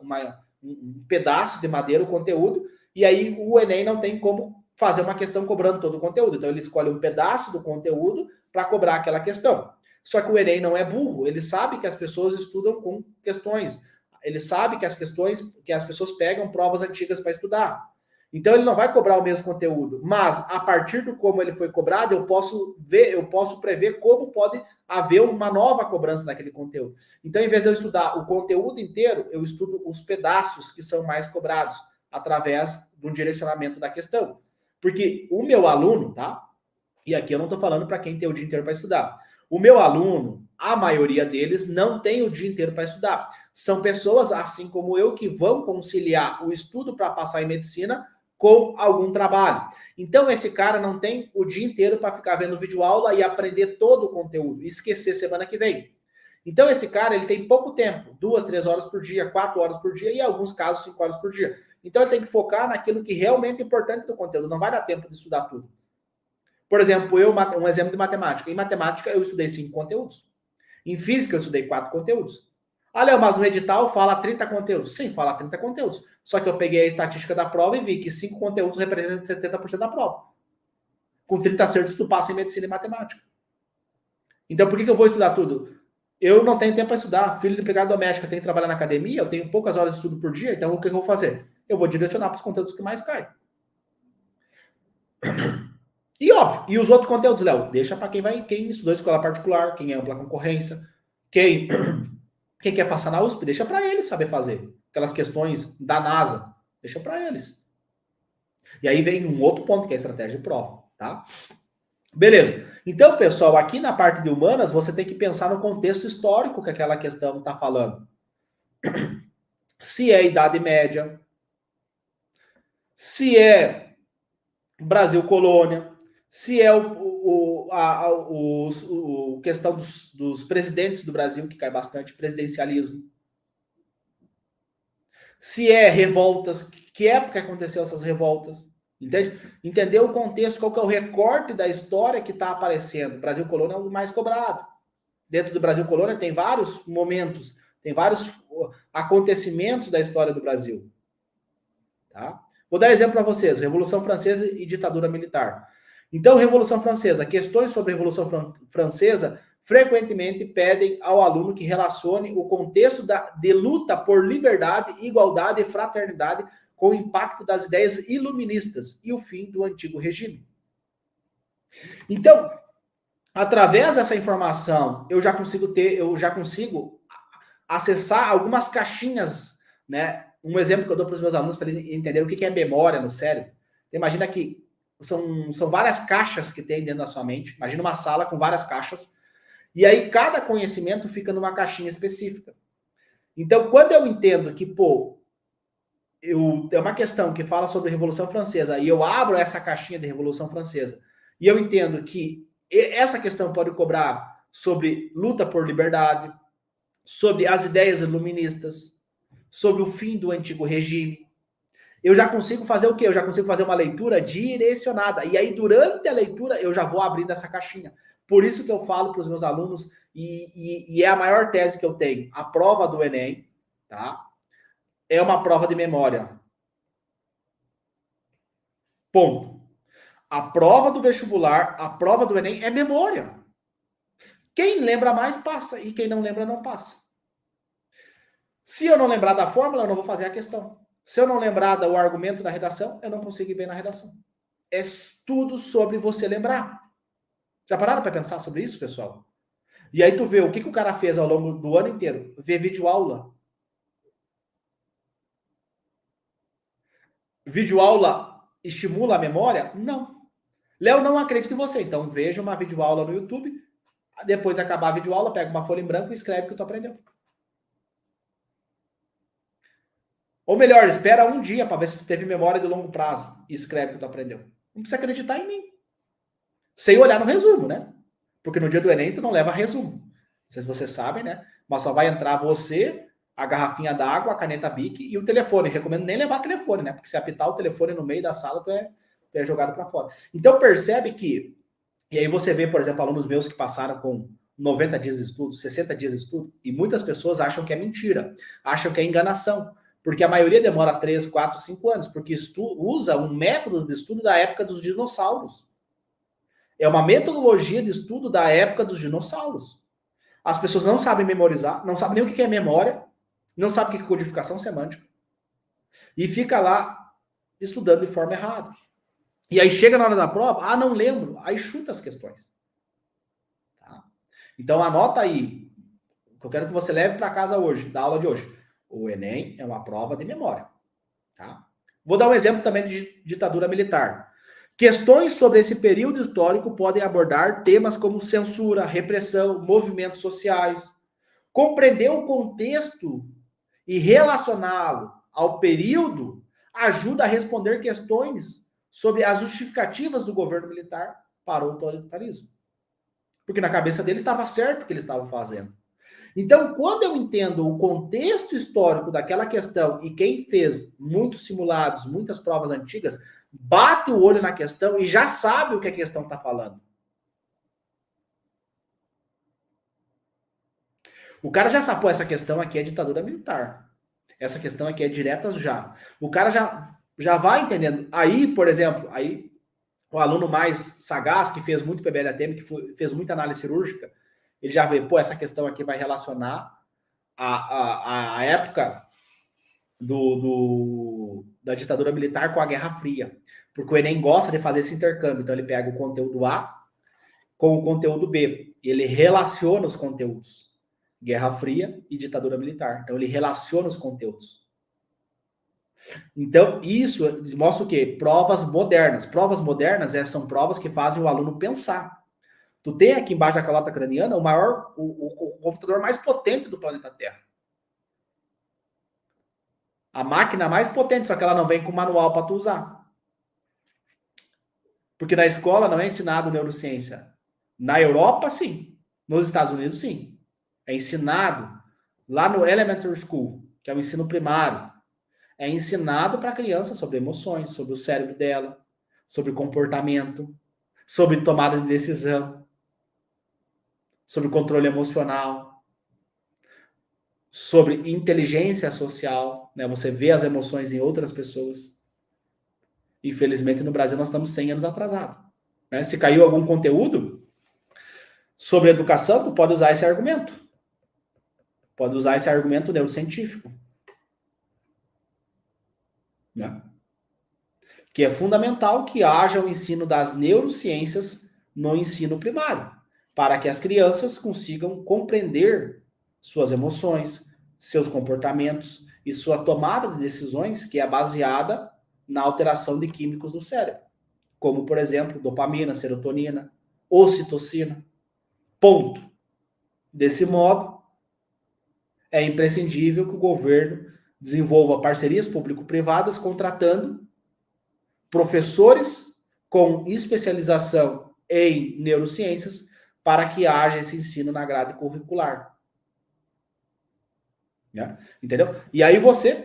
um pedaço de madeira, o conteúdo, e aí o Enem não tem como fazer uma questão cobrando todo o conteúdo. Então, ele escolhe um pedaço do conteúdo para cobrar aquela questão. Só que o Enem não é burro, ele sabe que as pessoas estudam com questões. Ele sabe que as pessoas pegam provas antigas para estudar. Então, ele não vai cobrar o mesmo conteúdo, mas a partir do como ele foi cobrado, eu posso prever como pode haver uma nova cobrança daquele conteúdo. Então, em vez de eu estudar o conteúdo inteiro, eu estudo os pedaços que são mais cobrados através do direcionamento da questão. Porque o meu aluno, tá? E aqui eu não estou falando para quem tem o dia inteiro para estudar. O meu aluno, a maioria deles, não tem o dia inteiro para estudar. São pessoas, assim como eu, que vão conciliar o estudo para passar em medicina com algum trabalho. Então, esse cara não tem o dia inteiro para ficar vendo videoaula e aprender todo o conteúdo, e esquecer semana que vem. Então, esse cara, ele tem pouco tempo, 2, 3 horas por dia, 4 horas por dia, e em alguns casos, 5 horas por dia. Então, ele tem que focar naquilo que realmente é importante do conteúdo, não vai dar tempo de estudar tudo. Por exemplo, um exemplo de matemática. Em matemática, eu estudei 5 conteúdos. Em física, eu estudei 4 conteúdos. Ah, Léo, mas no edital fala 30 conteúdos. Sim, fala 30 conteúdos. Só que eu peguei a estatística da prova e vi que 5 conteúdos representam 70% da prova. Com 30 acertos, tu passa em medicina e matemática. Então, por que eu vou estudar tudo? Eu não tenho tempo para estudar. Filho de empregada doméstica, tem que trabalhar na academia, eu tenho poucas horas de estudo por dia, então o que eu vou fazer? Eu vou direcionar para os conteúdos que mais caem. E óbvio, e os outros conteúdos, Léo, deixa para quem estudou escola particular, quem é ampla concorrência, quem quer passar na USP, deixa para eles saber fazer. Aquelas questões da NASA, deixa para eles. E aí vem um outro ponto, que é a estratégia de prova, tá? Beleza. Então, pessoal, aqui na parte de humanas, você tem que pensar no contexto histórico que aquela questão está falando. Se é Idade Média, se é Brasil colônia, se é questão dos presidentes do Brasil, que cai bastante, presidencialismo. Se é revoltas, que época aconteceu essas revoltas, entende? Entender o contexto, qual que é o recorte da história que está aparecendo. Brasil colônia é o mais cobrado. dentro do Brasil colônia, tem vários momentos, tem vários acontecimentos da história do Brasil. Tá? Vou dar exemplo para vocês: Revolução Francesa e ditadura militar. Então, Revolução Francesa, questões sobre a Revolução Francesa frequentemente pedem ao aluno que relacione o contexto de luta por liberdade, igualdade e fraternidade com o impacto das ideias iluministas e o fim do antigo regime. Então, através dessa informação, eu já consigo acessar algumas caixinhas, né? Um exemplo que eu dou para os meus alunos para eles entenderem o que é memória no cérebro. Imagina que são várias caixas que tem dentro da sua mente. Imagina uma sala com várias caixas. E aí cada conhecimento fica numa caixinha específica. Então, quando eu entendo que, é uma questão que fala sobre a Revolução Francesa e eu abro essa caixinha de Revolução Francesa e eu entendo que essa questão pode cobrar sobre luta por liberdade, sobre as ideias iluministas, sobre o fim do antigo regime, eu já consigo fazer o quê? Eu já consigo fazer uma leitura direcionada. E aí, durante a leitura, eu já vou abrindo essa caixinha. Por isso que eu falo para os meus alunos, e é a maior tese que eu tenho, a prova do Enem, tá? É uma prova de memória. Ponto. A prova do vestibular, a prova do Enem é memória. Quem lembra mais, passa. E quem não lembra, não passa. Se eu não lembrar da fórmula, eu não vou fazer a questão. Se eu não lembrar do argumento da redação, eu não consigo ir bem na redação. É tudo sobre você lembrar. Já pararam para pensar sobre isso, pessoal? E aí tu vê o que o cara fez ao longo do ano inteiro. Vê videoaula. Videoaula estimula a memória? Não. Léo, não acredito em você. Então veja uma videoaula no YouTube. Depois de acabar a videoaula, pega uma folha em branco e escreve o que tu aprendeu. Ou melhor, espera um dia para ver se tu teve memória de longo prazo e escreve o que tu aprendeu. Não precisa acreditar em mim. Sem olhar no resumo, né? Porque no dia do Enem tu não leva resumo. Não sei se vocês sabem, né? Mas só vai entrar você, a garrafinha d'água, a caneta Bic e o telefone. Recomendo nem levar telefone, né? Porque se apitar o telefone no meio da sala, tu é jogado para fora. Então percebe que... E aí você vê, por exemplo, alunos meus que passaram com 90 dias de estudo, 60 dias de estudo, e muitas pessoas acham que é mentira, acham que é enganação. Porque a maioria demora 3, 4, 5 anos, porque usa um método de estudo da época dos dinossauros. É uma metodologia de estudo da época dos dinossauros. As pessoas não sabem memorizar, não sabem nem o que é memória, não sabem o que é codificação semântica. E fica lá estudando de forma errada. E aí chega na hora da prova, não lembro, aí chuta as questões. Tá? Então anota aí, o que eu quero que você leve para casa hoje, da aula de hoje. O Enem é uma prova de memória. Tá? Vou dar um exemplo também de ditadura militar. Questões sobre esse período histórico podem abordar temas como censura, repressão, movimentos sociais. Compreender o contexto e relacioná-lo ao período ajuda a responder questões sobre as justificativas do governo militar para o autoritarismo. Porque na cabeça dele estava certo o que eles estavam fazendo. Então, quando eu entendo o contexto histórico daquela questão e quem fez muitos simulados, muitas provas antigas, bate o olho na questão e já sabe o que a questão está falando. O cara já sabe, essa questão aqui é ditadura militar. Essa questão aqui é diretas já. O cara já vai entendendo. Aí, por exemplo, aí o aluno mais sagaz, que fez muito PBL-ATM, que fez muita análise cirúrgica, ele já vê, essa questão aqui vai relacionar a época da ditadura militar com a Guerra Fria. Porque o Enem gosta de fazer esse intercâmbio. Então, ele pega o conteúdo A com o conteúdo B. E ele relaciona os conteúdos. Guerra Fria e ditadura militar. Então, ele relaciona os conteúdos. Então, isso mostra o quê? Provas modernas. Provas modernas são provas que fazem o aluno pensar. Tu tem aqui embaixo da calota craniana o computador mais potente do planeta Terra. A máquina mais potente, só que ela não vem com manual para tu usar. Porque na escola não é ensinado neurociência. Na Europa, sim. Nos Estados Unidos, sim. É ensinado lá no elementary school, que é o ensino primário. É ensinado para a criança sobre emoções, sobre o cérebro dela, sobre comportamento, sobre tomada de decisão. sobre controle emocional, sobre inteligência social, né? Você vê as emoções em outras pessoas. Infelizmente, no Brasil, nós estamos 100 anos atrasados. Né? Se caiu algum conteúdo sobre educação, tu pode usar esse argumento. Pode usar esse argumento neurocientífico. Né? Que é fundamental que haja o ensino das neurociências no ensino primário, para que as crianças consigam compreender suas emoções, seus comportamentos e sua tomada de decisões, que é baseada na alteração de químicos no cérebro, como, por exemplo, dopamina, serotonina, ocitocina. Ponto. Desse modo, é imprescindível que o governo desenvolva parcerias público-privadas, contratando professores com especialização em neurociências para que haja esse ensino na grade curricular. Né? Entendeu? E aí você,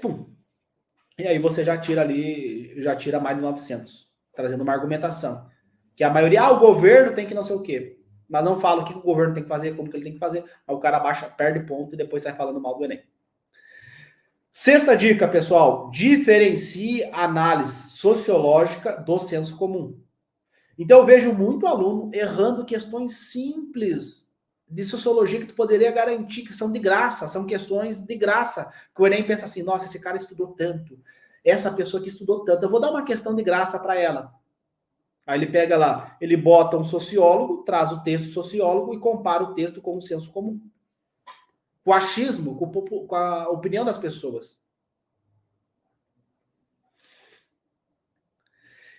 já tira ali, já tira mais de 900, trazendo uma argumentação. Que a maioria, o governo tem que não sei o quê. Mas não fala o que o governo tem que fazer, como que ele tem que fazer. Aí o cara baixa, perde ponto e depois sai falando mal do Enem. Sexta dica, pessoal, diferencie a análise sociológica do senso comum. Então eu vejo muito aluno errando questões simples de sociologia que tu poderia garantir que são de graça, são questões de graça, que o Enem pensa assim, nossa, esse cara estudou tanto, essa pessoa que estudou tanto, eu vou dar uma questão de graça para ela. Aí ele pega lá, ele bota um sociólogo, traz o texto sociólogo e compara o texto com o senso comum. Com o achismo, com a opinião das pessoas.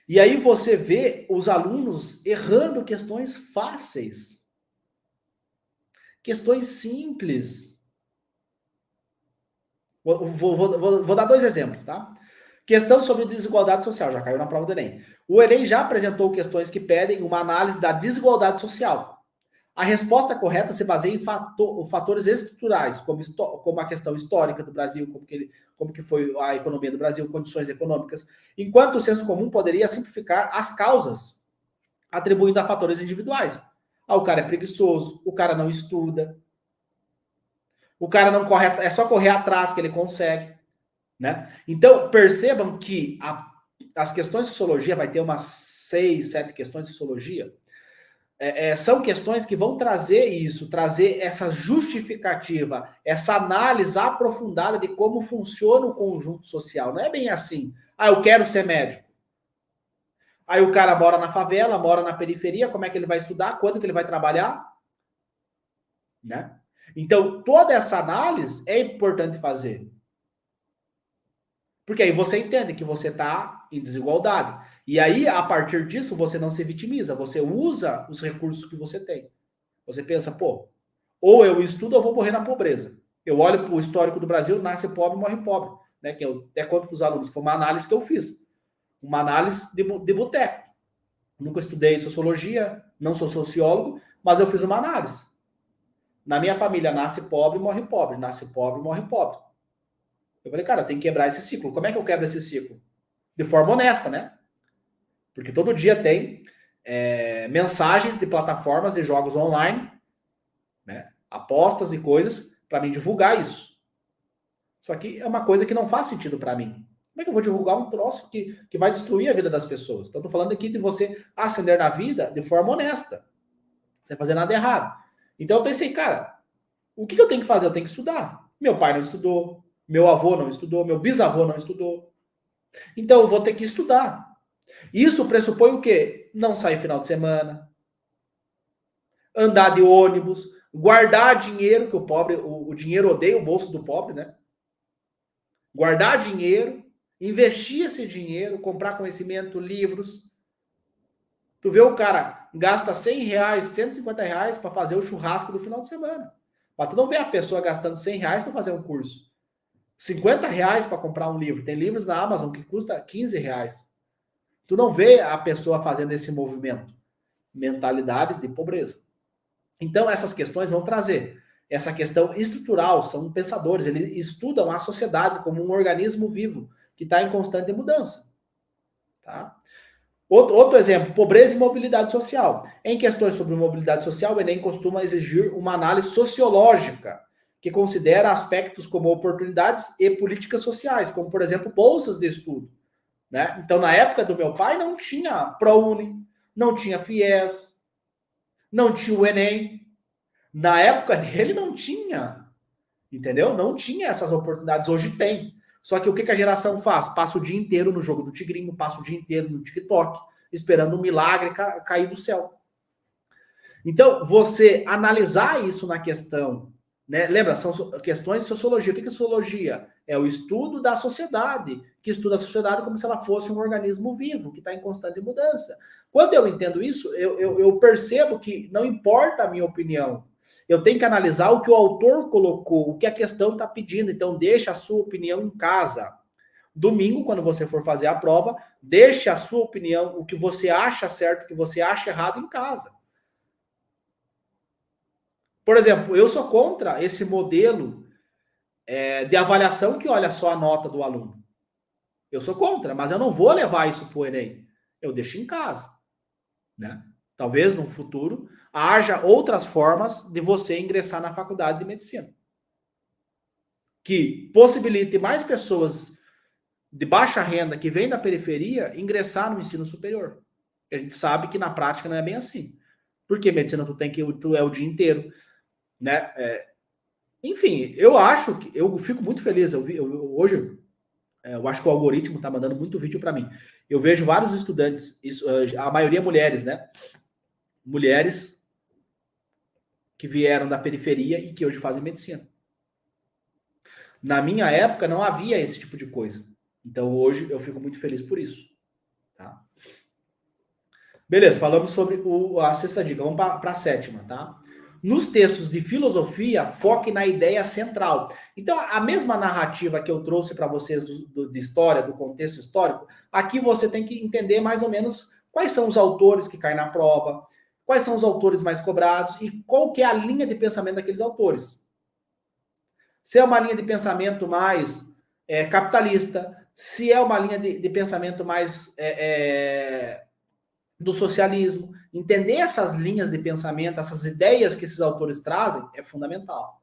E aí você vê os alunos errando questões fáceis. Questões simples. Vou dar 2 exemplos, tá? Questão sobre desigualdade social, já caiu na prova do Enem. O Enem já apresentou questões que pedem uma análise da desigualdade social. A resposta correta se baseia em fatores estruturais, como a questão histórica do Brasil, como que foi a economia do Brasil, condições econômicas, enquanto o senso comum poderia simplificar as causas, atribuindo a fatores individuais. O cara é preguiçoso, o cara não estuda, o cara não corre, é só correr atrás que ele consegue. Né? Então, percebam que as questões de sociologia, vai ter umas 6, 7 questões de sociologia, são questões que vão trazer essa justificativa, essa análise aprofundada de como funciona o conjunto social. Não é bem assim, eu quero ser médico. Aí o cara mora na favela, mora na periferia, como é que ele vai estudar? Quando que ele vai trabalhar? Né? Então, toda essa análise é importante fazer. Porque aí você entende que você está em desigualdade. E aí, a partir disso, você não se vitimiza, você usa os recursos que você tem. Você pensa, ou eu estudo ou vou morrer na pobreza. Eu olho para o histórico do Brasil, nasce pobre, morre pobre. Né? Que eu até conto para os alunos, foi uma análise que eu fiz. Uma análise de boteco. Nunca estudei sociologia, não sou sociólogo, mas eu fiz uma análise. Na minha família, nasce pobre, morre pobre. Nasce pobre, morre pobre. Eu falei, cara, tem que quebrar esse ciclo. Como é que eu quebro esse ciclo? De forma honesta, né? Porque todo dia tem mensagens de plataformas de jogos online, né? Apostas e coisas, para mim divulgar isso. Só que é uma coisa que não faz sentido para mim. Como é que eu vou divulgar um troço que vai destruir a vida das pessoas? Então, estou falando aqui de você ascender na vida de forma honesta, sem fazer nada errado. Então, eu pensei, cara, o que eu tenho que fazer? Eu tenho que estudar. Meu pai não estudou, meu avô não estudou, meu bisavô não estudou. Então, eu vou ter que estudar. Isso pressupõe o quê? Não sair final de semana, andar de ônibus, guardar dinheiro, que o dinheiro odeia o bolso do pobre, né? Guardar dinheiro, investir esse dinheiro, comprar conhecimento, livros. Tu vê o cara gasta R$100, R$150 para fazer o churrasco do final de semana. Mas tu não vê a pessoa gastando R$100 para fazer um curso. R$50 para comprar um livro. Tem livros na Amazon que custa R$15. Tu não vê a pessoa fazendo esse movimento. Mentalidade de pobreza. Então, essas questões vão trazer essa questão estrutural, são pensadores, eles estudam a sociedade como um organismo vivo, que está em constante mudança. Tá? Outro exemplo, pobreza e mobilidade social. Em questões sobre mobilidade social, o Enem costuma exigir uma análise sociológica, que considera aspectos como oportunidades e políticas sociais, como, por exemplo, bolsas de estudo. Né? Então, na época do meu pai, não tinha ProUni, não tinha FIES, não tinha o Enem. Na época dele, não tinha. Entendeu? Não tinha essas oportunidades. Hoje tem. Só que o que a geração faz? Passa o dia inteiro no jogo do Tigrinho, passa o dia inteiro no TikTok, esperando um milagre cair do céu. Então, você analisar isso na questão, né? Lembra, são questões de sociologia. O que é sociologia? É o estudo da sociedade, que estuda a sociedade como se ela fosse um organismo vivo, que está em constante mudança. Quando eu entendo isso, eu percebo que não importa a minha opinião, eu tenho que analisar o que o autor colocou, o que a questão está pedindo. Então, deixa a sua opinião em casa. Domingo, quando você for fazer a prova, deixe a sua opinião, o que você acha certo, o que você acha errado em casa. Por exemplo, eu sou contra esse modelo de avaliação que olha só a nota do aluno. Eu sou contra, mas eu não vou levar isso para o Enem. Eu deixo em casa. Né? Talvez no futuro haja outras formas de você ingressar na faculdade de medicina. Que possibilite mais pessoas de baixa renda que vêm da periferia ingressar no ensino superior. A gente sabe que na prática não é bem assim. Porque medicina tu é o dia inteiro. Né? Enfim, eu fico muito feliz. Hoje, eu acho que o algoritmo está mandando muito vídeo para mim. Eu vejo vários estudantes, a maioria mulheres, né? Mulheres que vieram da periferia e que hoje fazem medicina. Na minha época não havia esse tipo de coisa. Então hoje eu fico muito feliz por isso. Tá? Beleza, falamos sobre a sexta dica. Vamos para a sétima, tá? Nos textos de filosofia, foque na ideia central. Então, a mesma narrativa que eu trouxe para vocês de história, do contexto histórico, aqui você tem que entender mais ou menos quais são os autores que caem na prova, quais são os autores mais cobrados e qual que é a linha de pensamento daqueles autores. Se é uma linha de pensamento mais capitalista, se é uma linha de pensamento mais do socialismo. Entender essas linhas de pensamento, essas ideias que esses autores trazem é fundamental.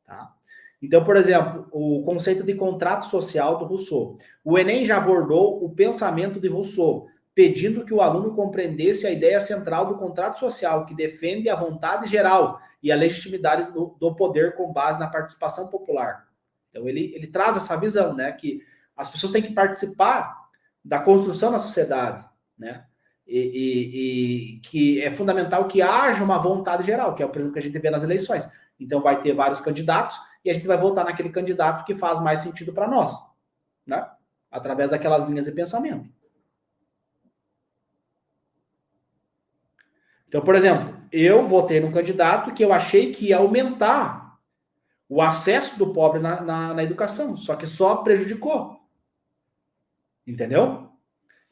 Tá? Então, por exemplo, o conceito de contrato social do Rousseau. O Enem já abordou o pensamento de Rousseau, pedindo que o aluno compreendesse a ideia central do contrato social, que defende a vontade geral e a legitimidade do poder com base na participação popular. Então, ele traz essa visão, né, que as pessoas têm que participar da construção da sociedade, né? E que é fundamental que haja uma vontade geral, que é o, por exemplo, que a gente vê nas eleições. Então, vai ter vários candidatos e a gente vai votar naquele candidato que faz mais sentido para nós, né? Através daquelas linhas de pensamento. Então, por exemplo, eu votei num candidato que eu achei que ia aumentar o acesso do pobre na educação, só que só prejudicou. Entendeu?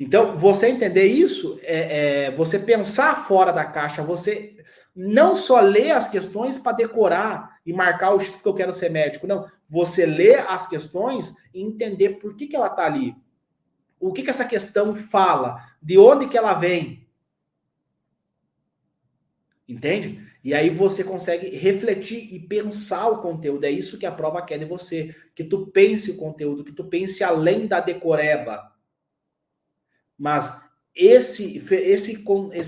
Então, você entender isso, você pensar fora da caixa, você não só ler as questões para decorar e marcar o X porque eu quero ser médico, não. Você lê as questões e entender por que ela está ali. O que essa questão fala, de onde que ela vem. Entende? E aí você consegue refletir e pensar o conteúdo. É isso que a prova quer de você. Que tu pense o conteúdo, que tu pense além da decoreba. Mas esse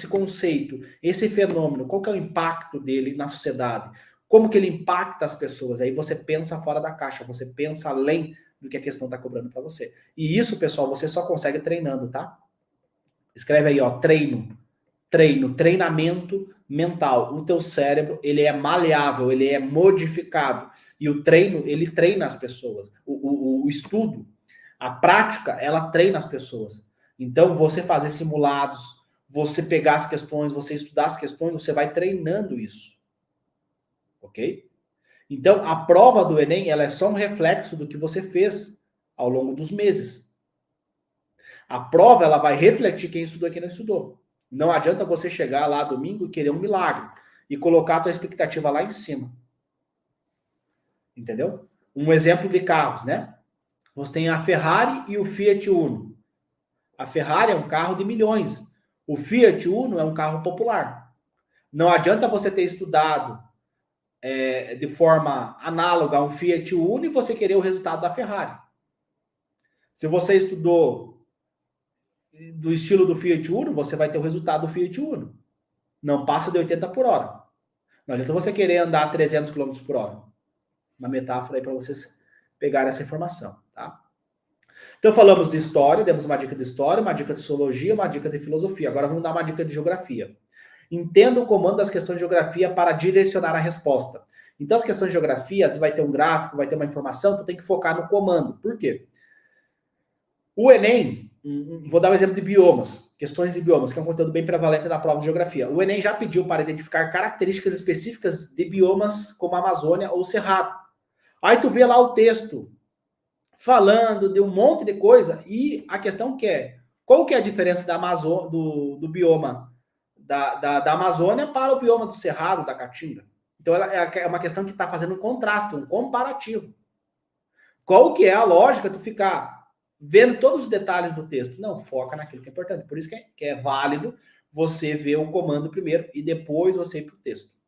conceito, esse fenômeno, qual que é o impacto dele na sociedade? Como que ele impacta as pessoas? Aí você pensa fora da caixa, você pensa além do que a questão está cobrando para você. E isso, pessoal, você só consegue treinando, tá? Escreve aí, ó, treinamento mental. O teu cérebro, ele é maleável, ele é modificado. E o treino, ele treina as pessoas. O estudo, a prática, ela treina as pessoas. Então, você fazer simulados, você pegar as questões, você estudar as questões, você vai treinando isso. Ok? Então, a prova do Enem, ela é só um reflexo do que você fez ao longo dos meses. A prova, ela vai refletir quem estudou e quem não estudou. Não adianta você chegar lá domingo e querer um milagre e colocar a tua expectativa lá em cima. Entendeu? Um exemplo de carros, né? Você tem a Ferrari e o Fiat Uno. A Ferrari é um carro de milhões. O Fiat Uno é um carro popular. Não adianta você ter estudado de forma análoga a um Fiat Uno e você querer o resultado da Ferrari. Se você estudou do estilo do Fiat Uno, você vai ter o resultado do Fiat Uno. Não passa de 80 por hora. Não adianta você querer andar a 300 km por hora. Uma metáfora aí para vocês pegarem essa informação, tá? Então falamos de história, demos uma dica de história, uma dica de sociologia, uma dica de filosofia. Agora vamos dar uma dica de geografia. Entenda o comando das questões de geografia para direcionar a resposta. Então as questões de geografia, você vai ter um gráfico, vai ter uma informação, tu tem que focar no comando. Por quê? O Enem, vou dar um exemplo de biomas, questões de biomas, que é um conteúdo bem prevalente na prova de geografia. O Enem já pediu para identificar características específicas de biomas como a Amazônia ou Cerrado. Aí tu vê lá o texto falando de um monte de coisa e a questão que é, qual que é a diferença da do bioma da Amazônia para o bioma do Cerrado, da Caatinga? Então ela é uma questão que está fazendo um contraste, um comparativo. Qual que é a lógica tu ficar vendo todos os detalhes do texto? Não, foca naquilo que é importante. Por isso que é válido você ver o comando primeiro e depois você ir para o texto.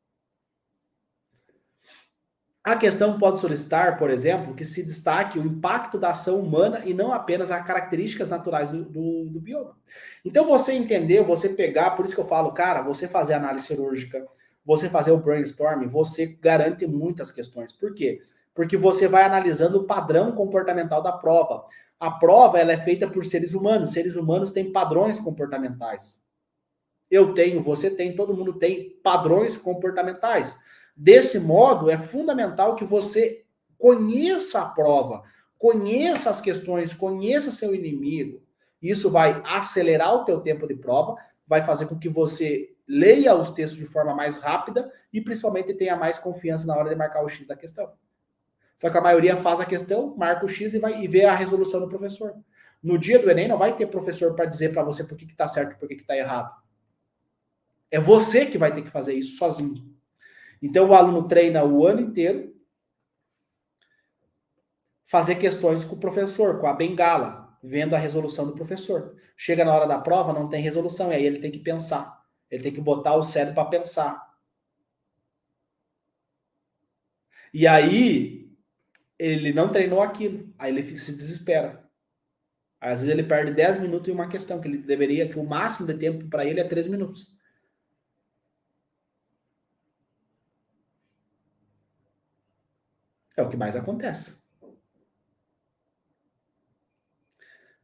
A questão pode solicitar, por exemplo, que se destaque o impacto da ação humana e não apenas as características naturais do bioma. Então, você entender, você pegar, por isso que eu falo, cara, você fazer análise cirúrgica, você fazer o brainstorming, você garante muitas questões. Por quê? Porque você vai analisando o padrão comportamental da prova. A prova ela é feita por seres humanos têm padrões comportamentais. Eu tenho, você tem, todo mundo tem padrões comportamentais. Desse modo, é fundamental que você conheça a prova, conheça as questões, conheça seu inimigo. Isso vai acelerar o teu tempo de prova, vai fazer com que você leia os textos de forma mais rápida e principalmente tenha mais confiança na hora de marcar o X da questão. Só que a maioria faz a questão, marca o X e vê a resolução do professor. No dia do Enem não vai ter professor para dizer para você por que está certo e por que está errado. É você que vai ter que fazer isso sozinho. Então, o aluno treina o ano inteiro fazer questões com o professor, com a bengala, vendo a resolução do professor. Chega na hora da prova, não tem resolução, e aí ele tem que pensar. Ele tem que botar o cérebro para pensar. E aí, ele não treinou aquilo. Aí ele se desespera. Às vezes ele perde 10 minutos em uma questão, que ele deveria, que o máximo de tempo para ele é 3 minutos. É o que mais acontece.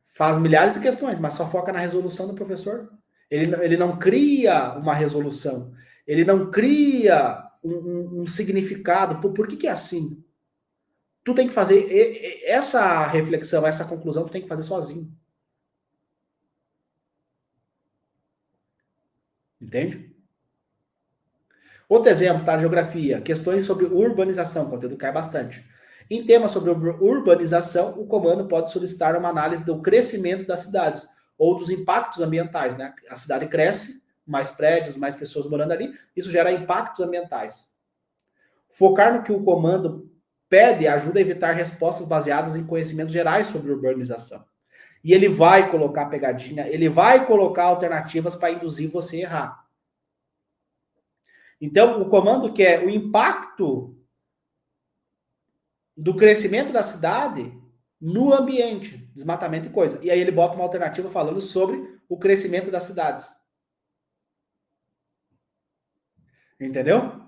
Faz milhares de questões, mas só foca na resolução do professor. Ele não cria uma resolução. Ele não cria um significado. Por que é assim? Tu tem que fazer essa reflexão, essa conclusão, tu tem que fazer sozinho. Entende? Outro exemplo, tá? Geografia. Questões sobre urbanização, conteúdo cai bastante. Em temas sobre urbanização, o comando pode solicitar uma análise do crescimento das cidades ou dos impactos ambientais, né? A cidade cresce, mais prédios, mais pessoas morando ali, isso gera impactos ambientais. Focar no que o comando pede ajuda a evitar respostas baseadas em conhecimentos gerais sobre urbanização. E ele vai colocar pegadinha, ele vai colocar alternativas para induzir você a errar. Então, o comando quer o impacto do crescimento da cidade no ambiente, desmatamento e coisa. E aí ele bota uma alternativa falando sobre o crescimento das cidades. Entendeu?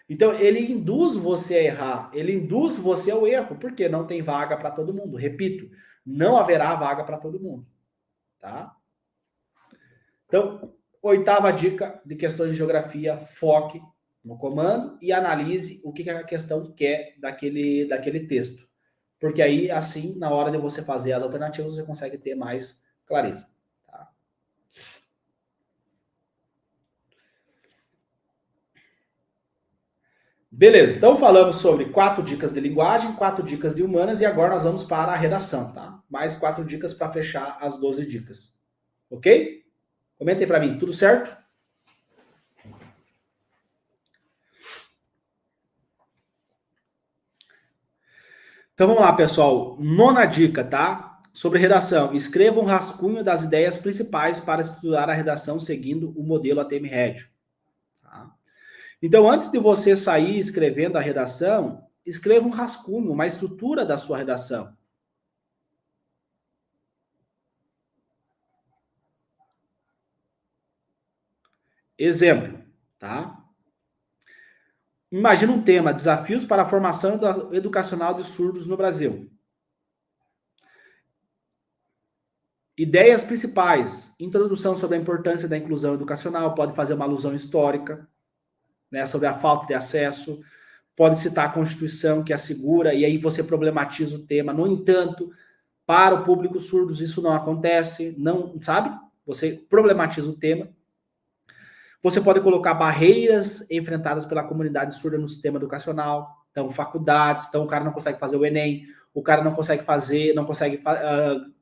Então, ele induz você a errar, ele induz você ao erro, porque não tem vaga para todo mundo. Repito, não haverá vaga para todo mundo. Tá? Então, oitava dica de questões de geografia, foque no comando e analise o que a questão quer daquele texto. Porque aí, assim, na hora de você fazer as alternativas, você consegue ter mais clareza. Tá? Beleza, então falamos sobre 4 dicas de linguagem, 4 dicas de humanas e agora nós vamos para a redação, tá? Mais 4 dicas para fechar as 12 dicas. Ok? Comentem para mim, tudo certo? Então vamos lá, pessoal. Nona dica, tá? Sobre redação, escreva um rascunho das ideias principais para estruturar a redação seguindo o modelo ATM-RED. Tá? Então, antes de você sair escrevendo a redação, escreva um rascunho, uma estrutura da sua redação. Exemplo, tá? Imagina um tema: desafios para a formação educacional de surdos no Brasil. Ideias principais: introdução sobre a importância da inclusão educacional, pode fazer uma alusão histórica, né, sobre a falta de acesso, pode citar a Constituição que assegura, e aí você problematiza o tema. No entanto, para o público surdo isso não acontece, não, sabe? Você problematiza o tema. Você pode colocar barreiras enfrentadas pela comunidade surda no sistema educacional, então faculdades, então o cara não consegue fazer o Enem, o cara não consegue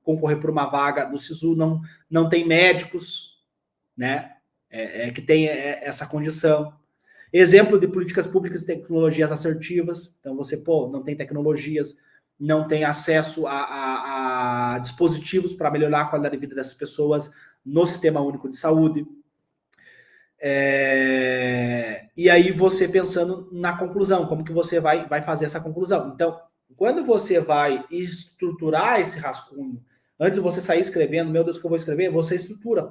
concorrer por uma vaga do SISU, não tem médicos, né, que tem essa condição. Exemplo de políticas públicas e tecnologias assertivas, então você, não tem tecnologias, não tem acesso a dispositivos para melhorar a qualidade de vida dessas pessoas no Sistema Único de Saúde. E aí você pensando na conclusão, como que você vai fazer essa conclusão. Então, quando você vai estruturar esse rascunho, antes de você sair escrevendo, meu Deus, o que eu vou escrever? Você estrutura,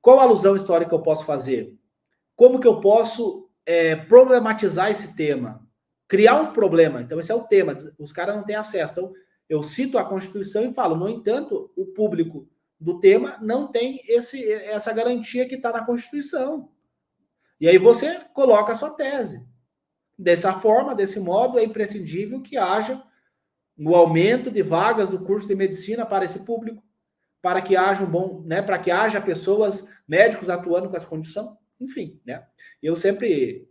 qual alusão histórica eu posso fazer? Como que eu posso problematizar esse tema? Criar um problema. Então, esse é o tema. Os caras não têm acesso. Então, eu cito a Constituição e falo, no entanto, o público do tema não tem essa garantia que está na Constituição. E aí você coloca a sua tese. Dessa forma, desse modo, é imprescindível que haja um aumento de vagas do curso de medicina para esse público, para que haja para que haja pessoas, médicos atuando com essa condição, enfim, né? Eu sempre,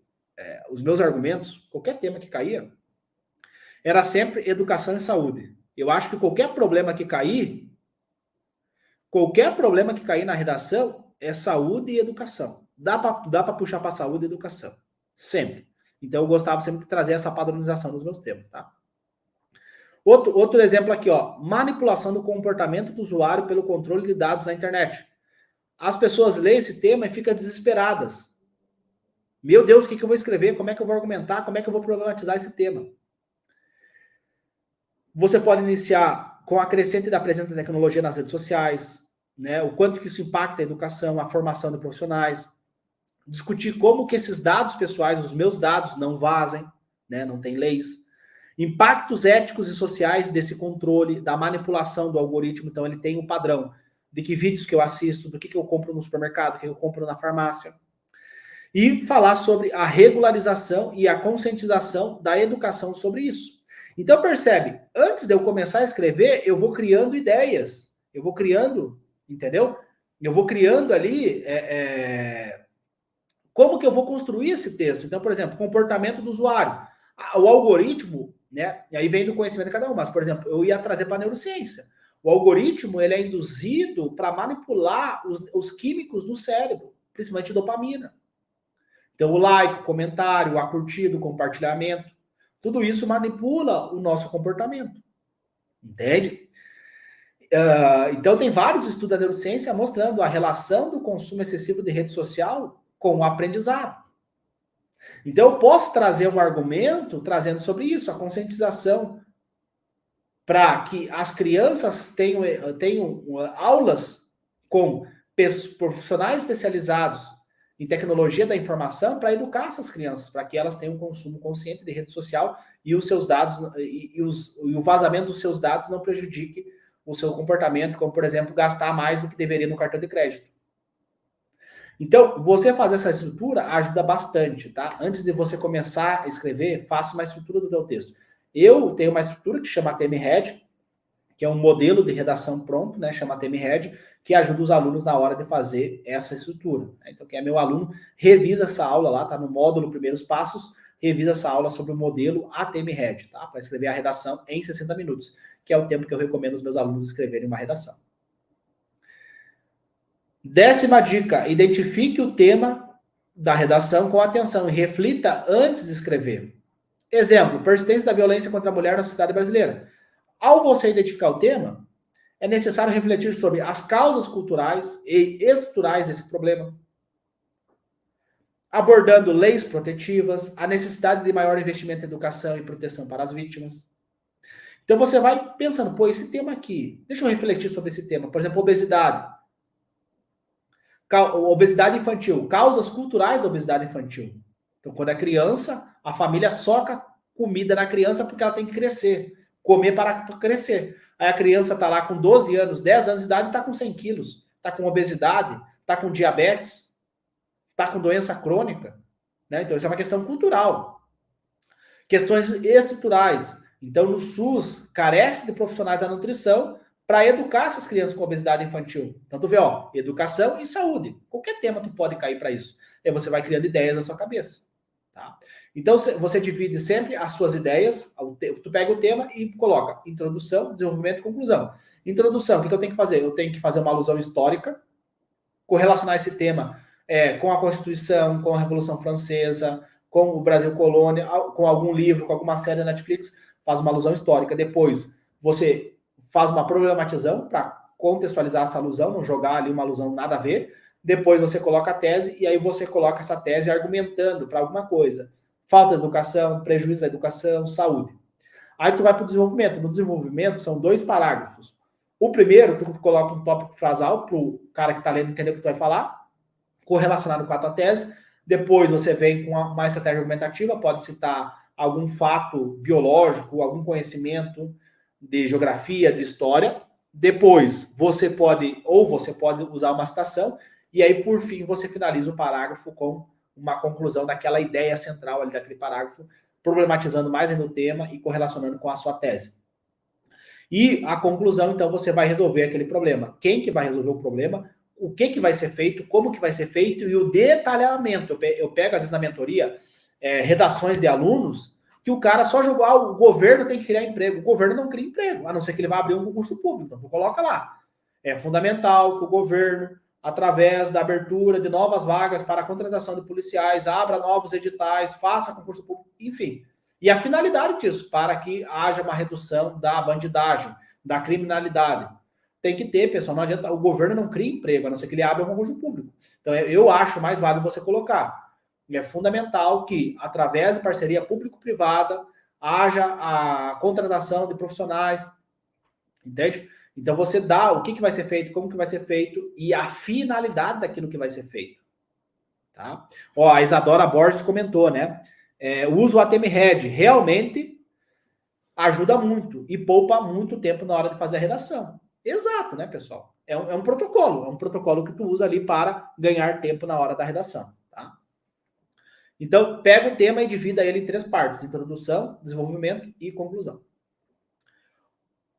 os meus argumentos, qualquer tema que caía, era sempre educação e saúde. Eu acho que qualquer problema que cair na redação é saúde e educação. Dá para puxar para saúde e educação. Sempre. Então, eu gostava sempre de trazer essa padronização nos meus temas, tá? Outro exemplo aqui, manipulação do comportamento do usuário pelo controle de dados na internet. As pessoas leem esse tema e ficam desesperadas. Meu Deus, o que eu vou escrever? Como é que eu vou argumentar? Como é que eu vou problematizar esse tema? Você pode iniciar com a crescente da presença da tecnologia nas redes sociais, né? O quanto que isso impacta a educação, a formação de profissionais. Discutir como que esses dados pessoais, os meus dados, não vazem, né? Não tem leis. Impactos éticos e sociais desse controle, da manipulação do algoritmo. Então, ele tem um padrão de que vídeos que eu assisto, do que eu compro no supermercado, do que eu compro na farmácia. E falar sobre a regularização e a conscientização da educação sobre isso. Então, percebe, antes de eu começar a escrever, eu vou criando ideias. Eu vou criando, entendeu? Eu vou criando ali como que eu vou construir esse texto. Então, por exemplo, comportamento do usuário. O algoritmo, né? E aí vem do conhecimento de cada um. Mas, por exemplo, eu ia trazer para a neurociência. O algoritmo, ele é induzido para manipular os químicos do cérebro, principalmente dopamina. Então, o like, o comentário, a curtida, o compartilhamento, tudo isso manipula o nosso comportamento. Entende? Então, tem vários estudos da neurociência mostrando a relação do consumo excessivo de rede social com o aprendizado. Então, eu posso trazer um argumento trazendo sobre isso, a conscientização, para que as crianças tenham aulas com profissionais especializados em tecnologia da informação para educar essas crianças, para que elas tenham um consumo consciente de rede social e os seus dados e o vazamento dos seus dados não prejudique o seu comportamento, como, por exemplo, gastar mais do que deveria no cartão de crédito. Então, você fazer essa estrutura ajuda bastante, tá? Antes de você começar a escrever, faça uma estrutura do teu texto. Eu tenho uma estrutura que chama ATM-RED, que é um modelo de redação pronto, né? Chama ATM-RED, que ajuda os alunos na hora de fazer essa estrutura. Então, quem é meu aluno, revisa essa aula lá, tá no módulo Primeiros Passos, revisa essa aula sobre o modelo ATM-RED, tá? Para escrever a redação em 60 minutos, que é o tempo que eu recomendo os meus alunos escreverem uma redação. 10ª dica, identifique o tema da redação com atenção e reflita antes de escrever. Exemplo, persistência da violência contra a mulher na sociedade brasileira. Ao você identificar o tema, é necessário refletir sobre as causas culturais e estruturais desse problema, abordando leis protetivas, a necessidade de maior investimento em educação e proteção para as vítimas. Então você vai pensando, pô, esse tema aqui, deixa eu refletir sobre esse tema. Por exemplo, obesidade. Obesidade infantil, causas culturais da obesidade infantil. Então, quando é criança, a família soca comida na criança porque ela tem que crescer, comer para crescer. Aí a criança está lá com 12 anos, 10 anos de idade e está com 100 quilos, está com obesidade, está com diabetes, está com doença crônica. Né? Então, isso é uma questão cultural. Questões estruturais. Então, no SUS, carece de profissionais da nutrição para educar essas crianças com obesidade infantil. Então, tu vê, ó, educação e saúde. Qualquer tema tu pode cair para isso. E aí você vai criando ideias na sua cabeça. Tá? Então, você divide sempre as suas ideias, tu pega o tema e coloca introdução, desenvolvimento e conclusão. Introdução, o que eu tenho que fazer? Eu tenho que fazer uma alusão histórica, correlacionar esse tema com a Constituição, com a Revolução Francesa, com o Brasil Colônia, com algum livro, com alguma série da Netflix, faz uma alusão histórica. Depois, você faz uma problematização para contextualizar essa alusão, não jogar ali uma alusão nada a ver. Depois você coloca a tese e aí você coloca essa tese argumentando para alguma coisa. Falta de educação, prejuízo da educação, saúde. Aí tu vai para o desenvolvimento. No desenvolvimento são 2 parágrafos. O primeiro, tu coloca um tópico frasal para o cara que está lendo entender o que tu vai falar, correlacionado com a tua tese. Depois você vem com uma estratégia argumentativa, pode citar algum fato biológico, algum conhecimento de geografia, de história. Depois você pode usar uma citação, e aí, por fim, você finaliza o parágrafo com uma conclusão daquela ideia central ali daquele parágrafo, problematizando mais ainda o tema e correlacionando com a sua tese. E a conclusão, então, você vai resolver aquele problema. Quem que vai resolver o problema? O que vai ser feito? Como que vai ser feito? E o detalhamento. Eu pego, às vezes, na mentoria, redações de alunos que o cara só jogou, o governo tem que criar emprego. O governo não cria emprego, a não ser que ele vá abrir um concurso público. Então, tu coloca lá. É fundamental que o governo, através da abertura de novas vagas para a contratação de policiais, abra novos editais, faça concurso público, enfim. E a finalidade disso, para que haja uma redução da bandidagem, da criminalidade. Tem que ter, pessoal, não adianta, o governo não cria emprego, a não ser que ele abra um concurso público. Então, eu acho mais válido você colocar. E é fundamental que, através de parceria público-privada, haja a contratação de profissionais, entende? Então, você dá o que vai ser feito, como que vai ser feito e a finalidade daquilo que vai ser feito. Tá? Ó, a Isadora Borges comentou, né? O uso do ATM-Red realmente ajuda muito e poupa muito tempo na hora de fazer a redação. Exato, né, pessoal? É um protocolo que tu usa ali para ganhar tempo na hora da redação. Tá? Então, pega o tema e divida ele em 3 partes: introdução, desenvolvimento e conclusão.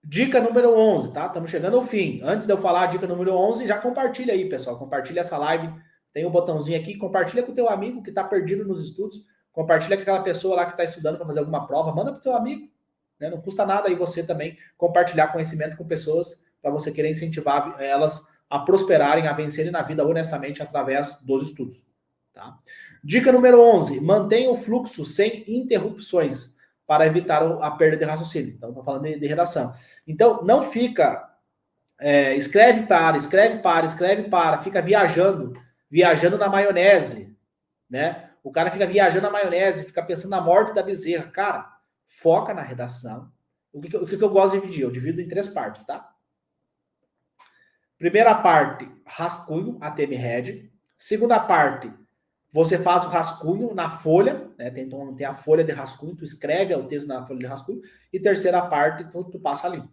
Dica número 11, tá? Estamos chegando ao fim. Antes de eu falar a dica número 11, já compartilha aí, pessoal. Compartilha essa live. Tem um botãozinho aqui. Compartilha com o teu amigo que está perdido nos estudos. Compartilha com aquela pessoa lá que está estudando para fazer alguma prova. Manda para o teu amigo. Né? Não custa nada aí você também compartilhar conhecimento com pessoas para você querer incentivar elas a prosperarem, a vencerem na vida honestamente através dos estudos. Tá? Dica número 11. Mantenha o fluxo sem interrupções, para evitar a perda de raciocínio. Então, estou falando de redação. Então, não fica... escreve para, fica viajando na maionese, né? O cara fica viajando na maionese, fica pensando na morte da bezerra. Cara, foca na redação. O que eu gosto de dividir? Eu divido em 3 partes, tá? Primeira parte, rascunho, ATM-Red. Segunda parte, você faz o rascunho na folha, né? Tem a folha de rascunho, tu escreve o texto na folha de rascunho, e terceira parte, tu passa limpo.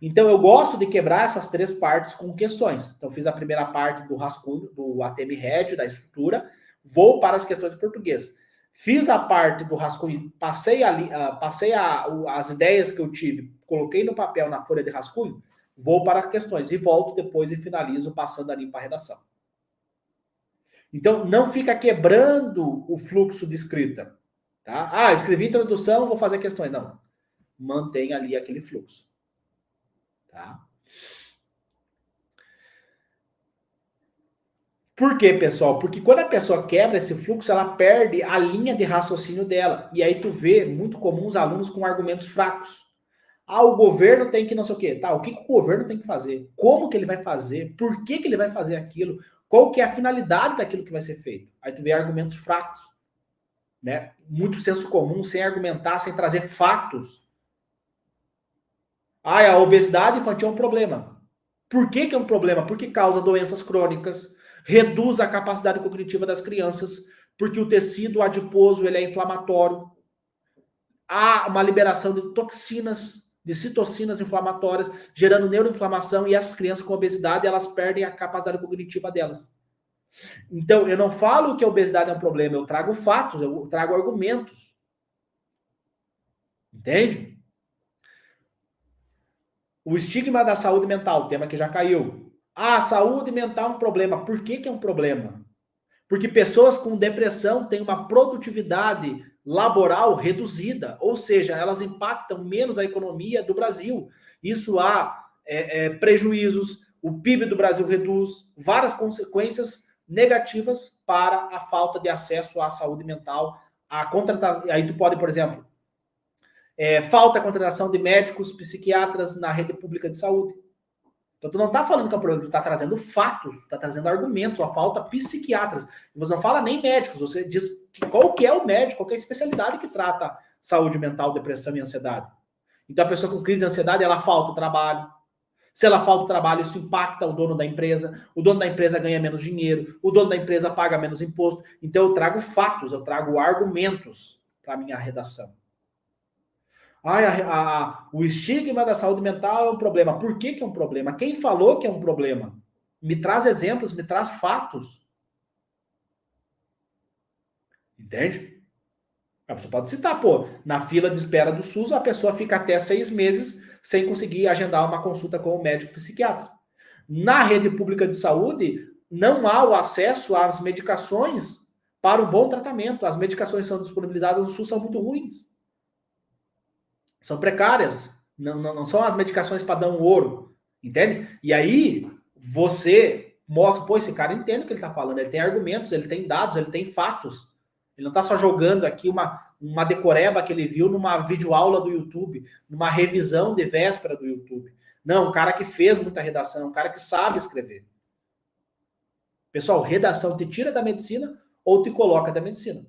Então, eu gosto de quebrar essas 3 partes com questões. Então, fiz a primeira parte do rascunho, do ATM-Red, da estrutura, vou para as questões de português. Fiz a parte do rascunho, passei as ideias que eu tive, coloquei no papel na folha de rascunho, vou para as questões e volto depois e finalizo passando ali para a redação. Então, não fica quebrando o fluxo de escrita. Tá? Escrevi introdução, vou fazer questões. Não. Mantenha ali aquele fluxo. Tá? Por quê, pessoal? Porque quando a pessoa quebra esse fluxo, ela perde a linha de raciocínio dela. E aí tu vê muito comum os alunos com argumentos fracos. Ah, o governo tem que não sei o quê. Tá, o que o governo tem que fazer? Como que ele vai fazer? Por que ele vai fazer aquilo? Qual que é a finalidade daquilo que vai ser feito? Aí tu vê argumentos fracos, né? Muito senso comum, sem argumentar, sem trazer fatos. Ah, a obesidade infantil é um problema. Por que é um problema? Porque causa doenças crônicas, reduz a capacidade cognitiva das crianças, porque o tecido adiposo ele é inflamatório. Há uma liberação de toxinas, de citocinas inflamatórias, gerando neuroinflamação, e essas crianças com obesidade, elas perdem a capacidade cognitiva delas. Então, eu não falo que a obesidade é um problema, eu trago fatos, eu trago argumentos. Entende? O estigma da saúde mental, tema que já caiu. Ah, saúde mental é um problema. Por que é um problema? Porque pessoas com depressão têm uma produtividade laboral reduzida, ou seja, elas impactam menos a economia do Brasil. Isso há prejuízos, o PIB do Brasil reduz, várias consequências negativas para a falta de acesso à saúde mental. Aí tu pode, por exemplo, falta a contratação de médicos, psiquiatras na rede pública de saúde. Então, tu não está falando que é um problema, tu está trazendo fatos, tu está trazendo argumentos, a falta psiquiatras. Você não fala nem médicos, você diz qual que é o médico, qual que é a especialidade que trata saúde mental, depressão e ansiedade. Então, a pessoa com crise de ansiedade, ela falta o trabalho. Se ela falta o trabalho, isso impacta o dono da empresa. O dono da empresa ganha menos dinheiro. O dono da empresa paga menos imposto. Então, eu trago fatos, eu trago argumentos para a minha redação. O estigma da saúde mental é um problema. Por que é um problema? Quem falou que é um problema? Me traz exemplos, me traz fatos. Entende? Você pode citar, pô, na fila de espera do SUS, a pessoa fica até 6 meses sem conseguir agendar uma consulta com o médico psiquiatra. Na rede pública de saúde, não há o acesso às medicações para um bom tratamento. As medicações que são disponibilizadas no SUS são muito ruins. São precárias. Não são as medicações padrão ouro. Entende? E aí, você mostra, pô, esse cara entende o que ele está falando. Ele tem argumentos, ele tem dados, ele tem fatos. Ele não está só jogando aqui uma decoreba que ele viu numa videoaula do YouTube, numa revisão de véspera do YouTube. Não, um cara que fez muita redação, um cara que sabe escrever. Pessoal, redação te tira da medicina ou te coloca da medicina.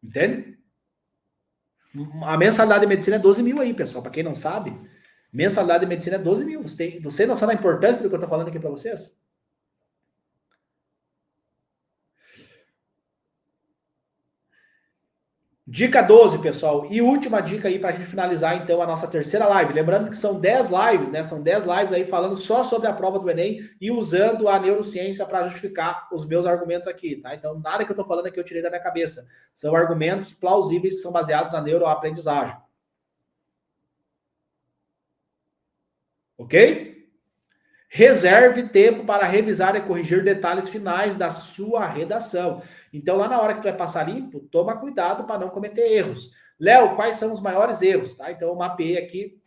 Entende? A mensalidade de medicina é 12 mil aí, pessoal. Para quem não sabe, mensalidade de medicina é 12 mil. Você tem noção da importância do que eu estou falando aqui para vocês? Dica 12, pessoal. E última dica aí para a gente finalizar, então, a nossa terceira live. Lembrando que são 10 lives, né? São 10 lives aí falando só sobre a prova do Enem e usando a neurociência para justificar os meus argumentos aqui, tá? Então, nada que eu estou falando aqui eu tirei da minha cabeça. São argumentos plausíveis que são baseados na neuroaprendizagem. Ok? Reserve tempo para revisar e corrigir detalhes finais da sua redação. Então, lá na hora que tu vai passar limpo, toma cuidado para não cometer erros. Léo, quais são os maiores erros? Tá? Então, eu mapeei aqui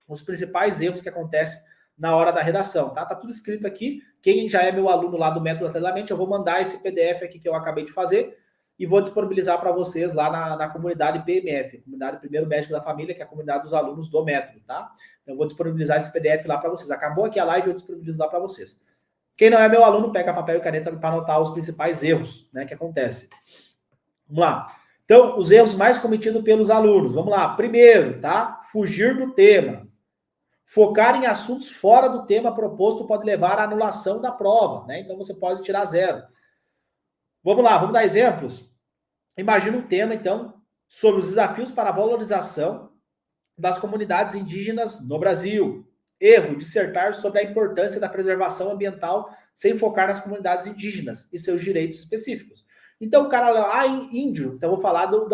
os principais erros que acontecem na hora da redação. Tá tudo escrito aqui. Quem já é meu aluno lá do Método Atendimento, eu vou mandar esse PDF aqui que eu acabei de fazer e vou disponibilizar para vocês lá na comunidade PMF, comunidade Primeiro Médico da Família, que é a comunidade dos alunos do Método, tá? Então, eu vou disponibilizar esse PDF lá para vocês. Acabou aqui a live, eu disponibilizo lá para vocês. Quem não é meu aluno, pega papel e caneta para anotar os principais erros, né, que acontecem. Vamos lá. Então, os erros mais cometidos pelos alunos. Vamos lá. Primeiro, tá? Fugir do tema. Focar em assuntos fora do tema proposto pode levar à anulação da prova, né? Então, você pode tirar 0. Vamos lá, vamos dar exemplos. Imagina um tema, então, sobre os desafios para a valorização das comunidades indígenas no Brasil. Erro, dissertar sobre a importância da preservação ambiental sem focar nas comunidades indígenas e seus direitos específicos. Então, o cara índio, então eu vou falar do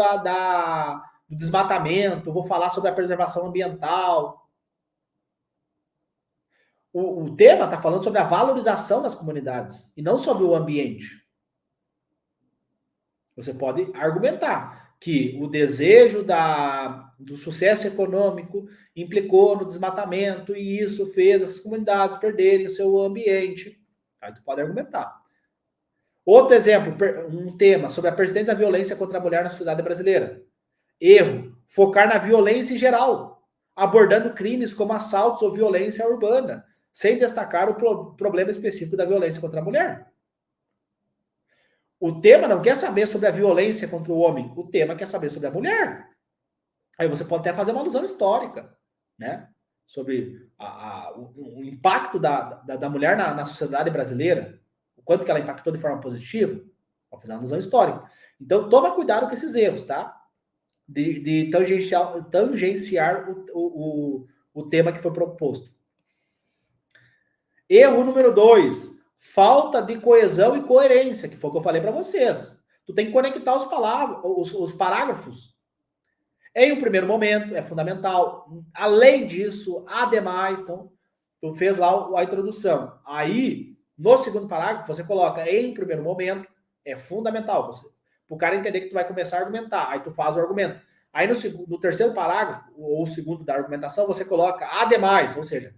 desmatamento, vou falar sobre a preservação ambiental. O tema está falando sobre a valorização das comunidades e não sobre o ambiente. Você pode argumentar que o desejo do sucesso econômico implicou no desmatamento e isso fez as comunidades perderem o seu ambiente. Aí tu pode argumentar. Outro exemplo, um tema sobre a persistência da violência contra a mulher na sociedade brasileira. Erro, focar na violência em geral. abordando crimes como assaltos ou violência urbana, sem destacar o problema específico da violência contra a mulher. O tema não quer saber sobre a violência contra o homem, o tema quer saber sobre a mulher. Aí você pode até fazer uma alusão histórica, né? Sobre o impacto da mulher na sociedade brasileira, o quanto que ela impactou de forma positiva, pode fazer uma alusão histórica. Então, toma cuidado com esses erros, tá? De tangenciar o tema que foi proposto. Erro número 2, falta de coesão e coerência, que foi o que eu falei para vocês. Tu tem que conectar os parágrafos. Em um primeiro momento, é fundamental. Além disso, ademais, então, tu fez lá a introdução. Aí, no segundo parágrafo, você coloca em primeiro momento, é fundamental. Para o cara entender que tu vai começar a argumentar. Aí tu faz o argumento. Aí no terceiro parágrafo, ou segundo da argumentação, você coloca ademais, ou seja,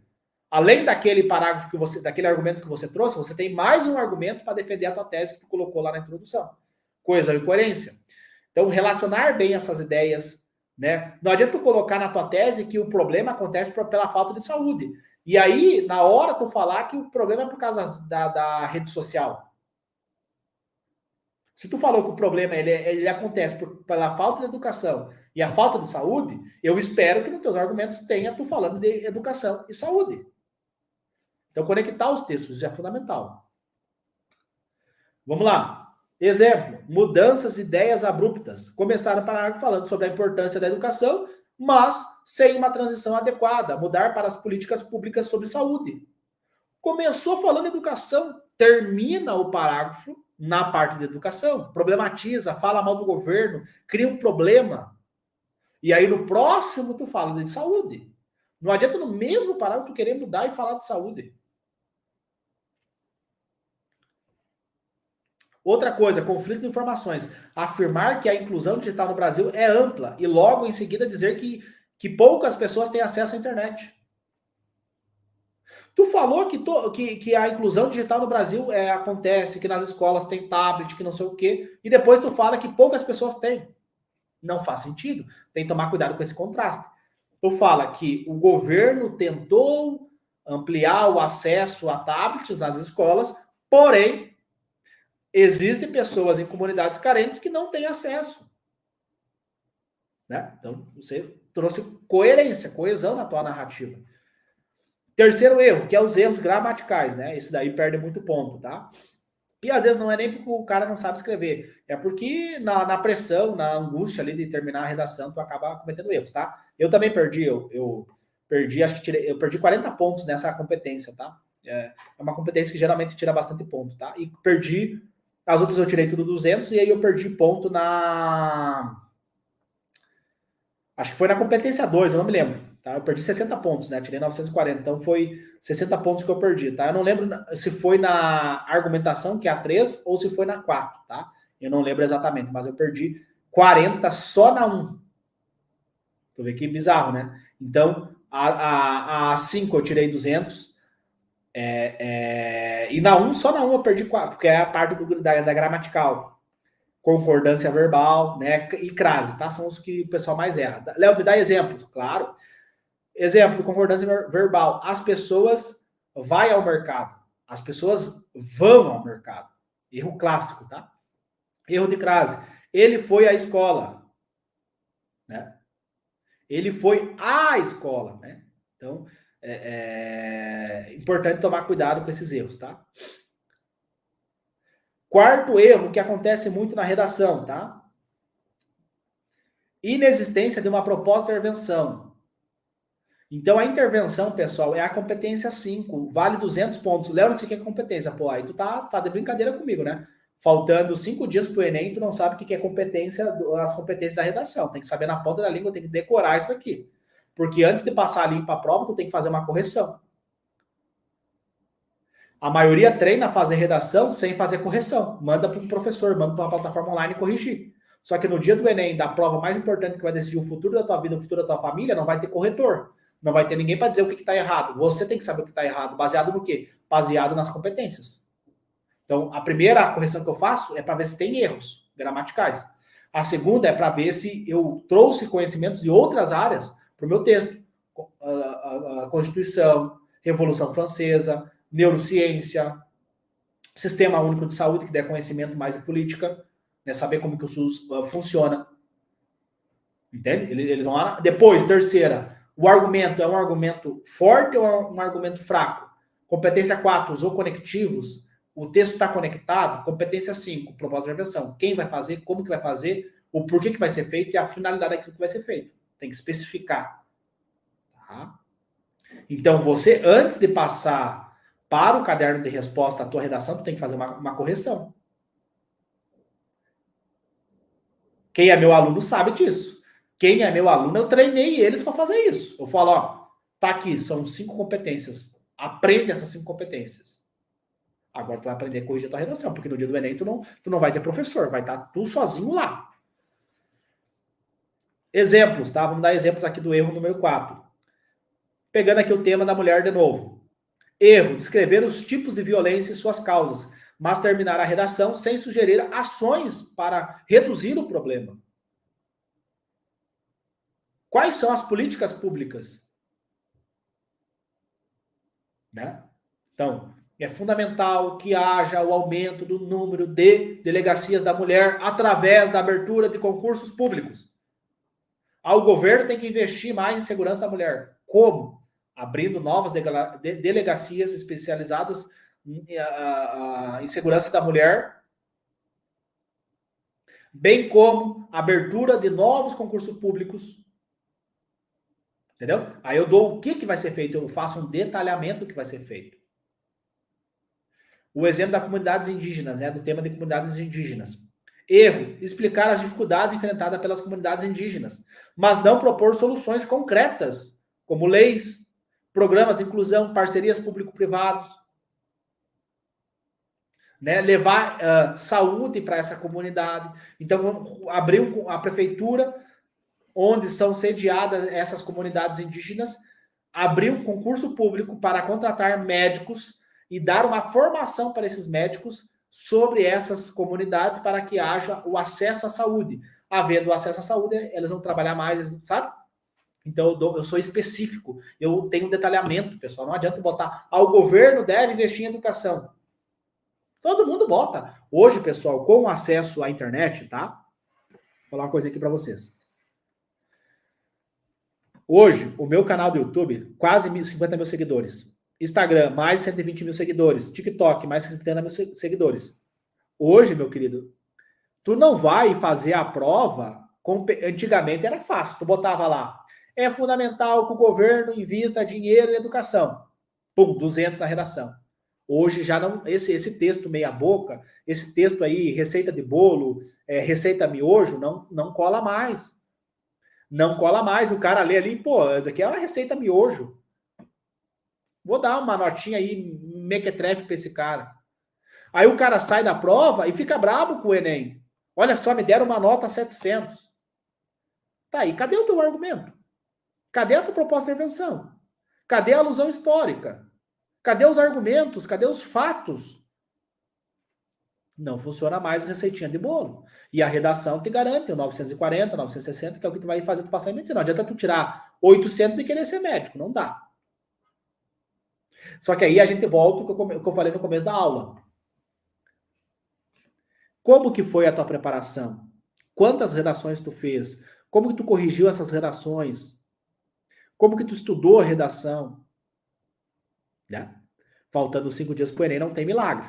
além daquele parágrafo daquele argumento que você trouxe, você tem mais um argumento para defender a tua tese que tu colocou lá na introdução. Coesão e coerência. Então, relacionar bem essas ideias, né? Não adianta tu colocar na tua tese que o problema acontece pela falta de saúde. E aí, na hora tu falar que o problema é por causa da rede social. Se tu falou que o problema ele acontece pela falta de educação e a falta de saúde, eu espero que nos teus argumentos tenha tu falando de educação e saúde. Então, conectar os textos, isso é fundamental. Vamos lá. Exemplo, mudanças de ideias abruptas. Começaram o parágrafo falando sobre a importância da educação, mas sem uma transição adequada. Mudar para as políticas públicas sobre saúde. Começou falando educação, termina o parágrafo na parte de educação. Problematiza, fala mal do governo, cria um problema. E aí no próximo tu fala de saúde. Não adianta no mesmo parágrafo tu querer mudar e falar de saúde. Outra coisa, conflito de informações. Afirmar que a inclusão digital no Brasil é ampla e logo em seguida dizer que poucas pessoas têm acesso à internet. Tu falou que a inclusão digital no Brasil acontece, que nas escolas tem tablet, que não sei o quê, e depois tu fala que poucas pessoas têm. Não faz sentido. Tem que tomar cuidado com esse contraste. Tu fala que o governo tentou ampliar o acesso a tablets nas escolas, porém, existem pessoas em comunidades carentes que não têm acesso. Né? Então, você trouxe coerência, coesão na tua narrativa. Terceiro erro, que é os erros gramaticais, né? Esse daí perde muito ponto, tá? E às vezes não é nem porque o cara não sabe escrever, é porque na pressão, na angústia ali de terminar a redação, tu acaba cometendo erros, tá? Eu também perdi, eu perdi, acho que eu perdi 40 pontos nessa competência, tá? É uma competência que geralmente tira bastante ponto, tá? E perdi, as outras eu tirei tudo 200 e aí eu perdi ponto acho que foi na competência 2, eu não me lembro. Tá? Eu perdi 60 pontos, né? Tirei 940, então foi 60 pontos que eu perdi, tá? Eu não lembro se foi na argumentação, que é a 3, ou se foi na 4, tá? Eu não lembro exatamente, mas eu perdi 40 só na 1. Tu vê que bizarro, né? Então, a 5 eu tirei 200, e na 1, só na 1 eu perdi 4, porque é a parte da gramatical. Concordância verbal, né? E crase, tá? São os que o pessoal mais erra. Léo, me dá exemplos, claro. Exemplo, concordância verbal. As pessoas vão ao mercado. As pessoas vão ao mercado. Erro clássico, tá? Erro de crase. Ele foi à escola. Né? Ele foi à escola. Né? Então, é importante tomar cuidado com esses erros, tá? Quarto erro, que acontece muito na redação, tá? Inexistência de uma proposta de intervenção. Então, a intervenção, pessoal, é a competência 5, vale 200 pontos. Léo, não sei o que é competência. Pô, aí tu tá de brincadeira comigo, né? Faltando 5 dias pro Enem, tu não sabe o que é competência, as competências da redação. Tem que saber na ponta da língua, tem que decorar isso aqui. Porque antes de passar a limpo a prova, tu tem que fazer uma correção. A maioria treina a fazer redação sem fazer correção. Manda para um professor, manda para uma plataforma online corrigir. Só que no dia do Enem, da prova mais importante que vai decidir o futuro da tua vida, o futuro da tua família, não vai ter corretor. Não vai ter ninguém para dizer o que está errado. Você tem que saber o que está errado. Baseado no quê? Baseado nas competências. Então, a primeira correção que eu faço é para ver se tem erros gramaticais. A segunda é para ver se eu trouxe conhecimentos de outras áreas para o meu texto. a Constituição, Revolução Francesa, neurociência, Sistema Único de Saúde, que der conhecimento mais de política, né, saber como que o SUS funciona. Entende? Eles vão lá. Depois, terceira, o argumento é um argumento forte ou é um argumento fraco? Competência 4, usou conectivos, o texto está conectado. Competência 5, propósito de intervenção. Quem vai fazer, como que vai fazer, o porquê que vai ser feito e a finalidade daquilo que vai ser feito. Tem que especificar. Tá? Então, você, antes de passar para o caderno de resposta a tua redação, tu tem que fazer uma correção. Quem é meu aluno sabe disso. Quem é meu aluno, eu treinei eles para fazer isso. Eu falo, ó, tá aqui, são 5 competências. Aprende essas 5 competências. Agora tu vai aprender a corrigir a tua redação, porque no dia do Enem tu não vai ter professor, vai estar tu sozinho lá. Exemplos, tá? Vamos dar exemplos aqui do erro número 4. Pegando aqui o tema da mulher de novo. Erro, descrever os tipos de violência e suas causas, mas terminar a redação sem sugerir ações para reduzir o problema. Quais são as políticas públicas? Né? Então, é fundamental que haja o aumento do número de delegacias da mulher através da abertura de concursos públicos. O governo tem que investir mais em segurança da mulher. Como? Abrindo novas delegacias especializadas em segurança da mulher, bem como abertura de novos concursos públicos. Entendeu? Aí eu dou o que vai ser feito, eu faço um detalhamento do que vai ser feito. O exemplo das comunidades indígenas, né, do tema de comunidades indígenas. Erro, explicar as dificuldades enfrentadas pelas comunidades indígenas, mas não propor soluções concretas, como leis, programas de inclusão, parcerias público-privados, né, levar saúde para essa comunidade. Então, vamos abrir a prefeitura, onde são sediadas essas comunidades indígenas, abrir um concurso público para contratar médicos e dar uma formação para esses médicos sobre essas comunidades para que haja o acesso à saúde. Havendo acesso à saúde, elas vão trabalhar mais, sabe? Então, eu sou específico, eu tenho um detalhamento, pessoal. Não adianta botar, o governo deve investir em educação. Todo mundo bota. Hoje, pessoal, com acesso à internet, tá? Vou falar uma coisa aqui para vocês. Hoje, o meu canal do YouTube, quase 50 mil seguidores. Instagram, mais 120 mil seguidores. TikTok, mais 70 mil seguidores. Hoje, meu querido, tu não vai fazer a prova, antigamente era fácil, tu botava lá, é fundamental que o governo invista dinheiro em educação. Pum, 200 na redação. Hoje já não, esse texto meia boca, esse texto aí, receita de bolo, receita miojo, não cola mais. Não cola mais, o cara lê ali, pô, isso aqui é uma receita miojo. Vou dar uma notinha aí, mequetrefe pra esse cara. Aí o cara sai da prova e fica bravo com o Enem. Olha só, me deram uma nota 700. Tá aí, cadê o teu argumento? Cadê a tua proposta de intervenção? Cadê a alusão histórica? Cadê os argumentos? Cadê os fatos? Não funciona mais receitinha de bolo. E a redação te garante o 940, 960, que é o que tu vai fazer tu passar em medicina. Não adianta tu tirar 800 e querer ser médico. Não dá. Só que aí a gente volta ao que eu falei no começo da aula. Como que foi a tua preparação? Quantas redações tu fez? Como que tu corrigiu essas redações? Como que tu estudou a redação? Né? Faltando 5 dias para o Enem, não tem milagre.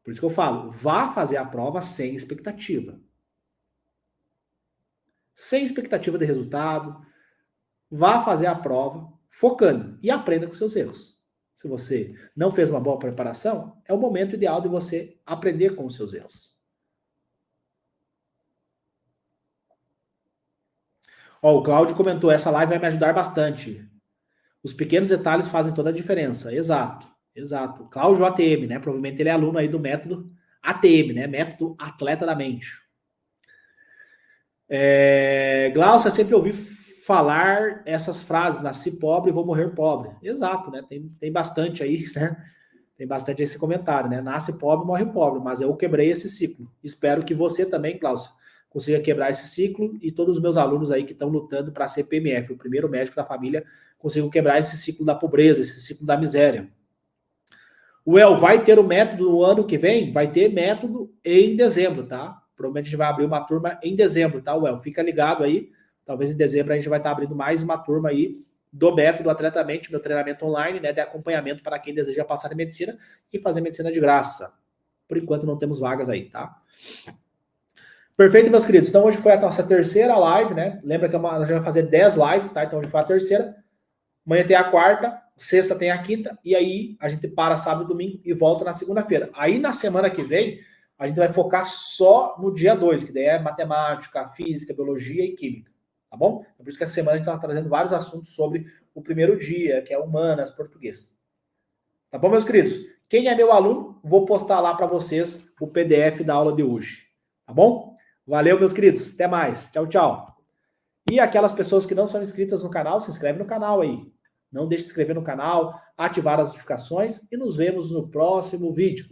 Por isso que eu falo, vá fazer a prova sem expectativa. Sem expectativa de resultado. Vá fazer a prova focando e aprenda com seus erros. Se você não fez uma boa preparação, é o momento ideal de você aprender com os seus erros. Ó, o Cláudio comentou, essa live vai me ajudar bastante. Os pequenos detalhes fazem toda a diferença. Exato, exato. Cláudio ATM, né? Provavelmente ele é aluno aí do método ATM, né? Método Atleta da Mente. Glaucia, sempre ouvi falar essas frases, nasci pobre, vou morrer pobre. Exato, né? Tem bastante aí, né? Tem bastante esse comentário, né? Nasce pobre, morre pobre, mas eu quebrei esse ciclo. Espero que você também, Glaucia, consiga quebrar esse ciclo e todos os meus alunos aí que estão lutando para ser PMF, o primeiro médico da família, consigam quebrar esse ciclo da pobreza, esse ciclo da miséria. O El, vai ter o método no ano que vem? Vai ter método em dezembro, tá? Provavelmente a gente vai abrir uma turma em dezembro, tá, El? Fica ligado aí. Talvez em dezembro a gente vai estar abrindo mais uma turma aí do método Atletamente, meu treinamento online, né, de acompanhamento para quem deseja passar em medicina e fazer medicina de graça. Por enquanto não temos vagas aí, tá? Perfeito, meus queridos. Então hoje foi a nossa terceira live, né? Lembra que nós vamos fazer 10 lives, tá? Então hoje foi a terceira. Amanhã tem a quarta, sexta tem a quinta, e aí a gente para sábado e domingo e volta na segunda-feira. Aí na semana que vem, a gente vai focar só no dia 2, que daí é matemática, física, biologia e química, tá bom? Por isso que essa semana a gente está trazendo vários assuntos sobre o primeiro dia, que é humanas, português. Tá bom, meus queridos? Quem é meu aluno, vou postar lá para vocês o PDF da aula de hoje, tá bom? Valeu, meus queridos. Até mais. Tchau, tchau. E aquelas pessoas que não são inscritas no canal, se inscreve no canal aí. Não deixe de se inscrever no canal, ativar as notificações e nos vemos no próximo vídeo.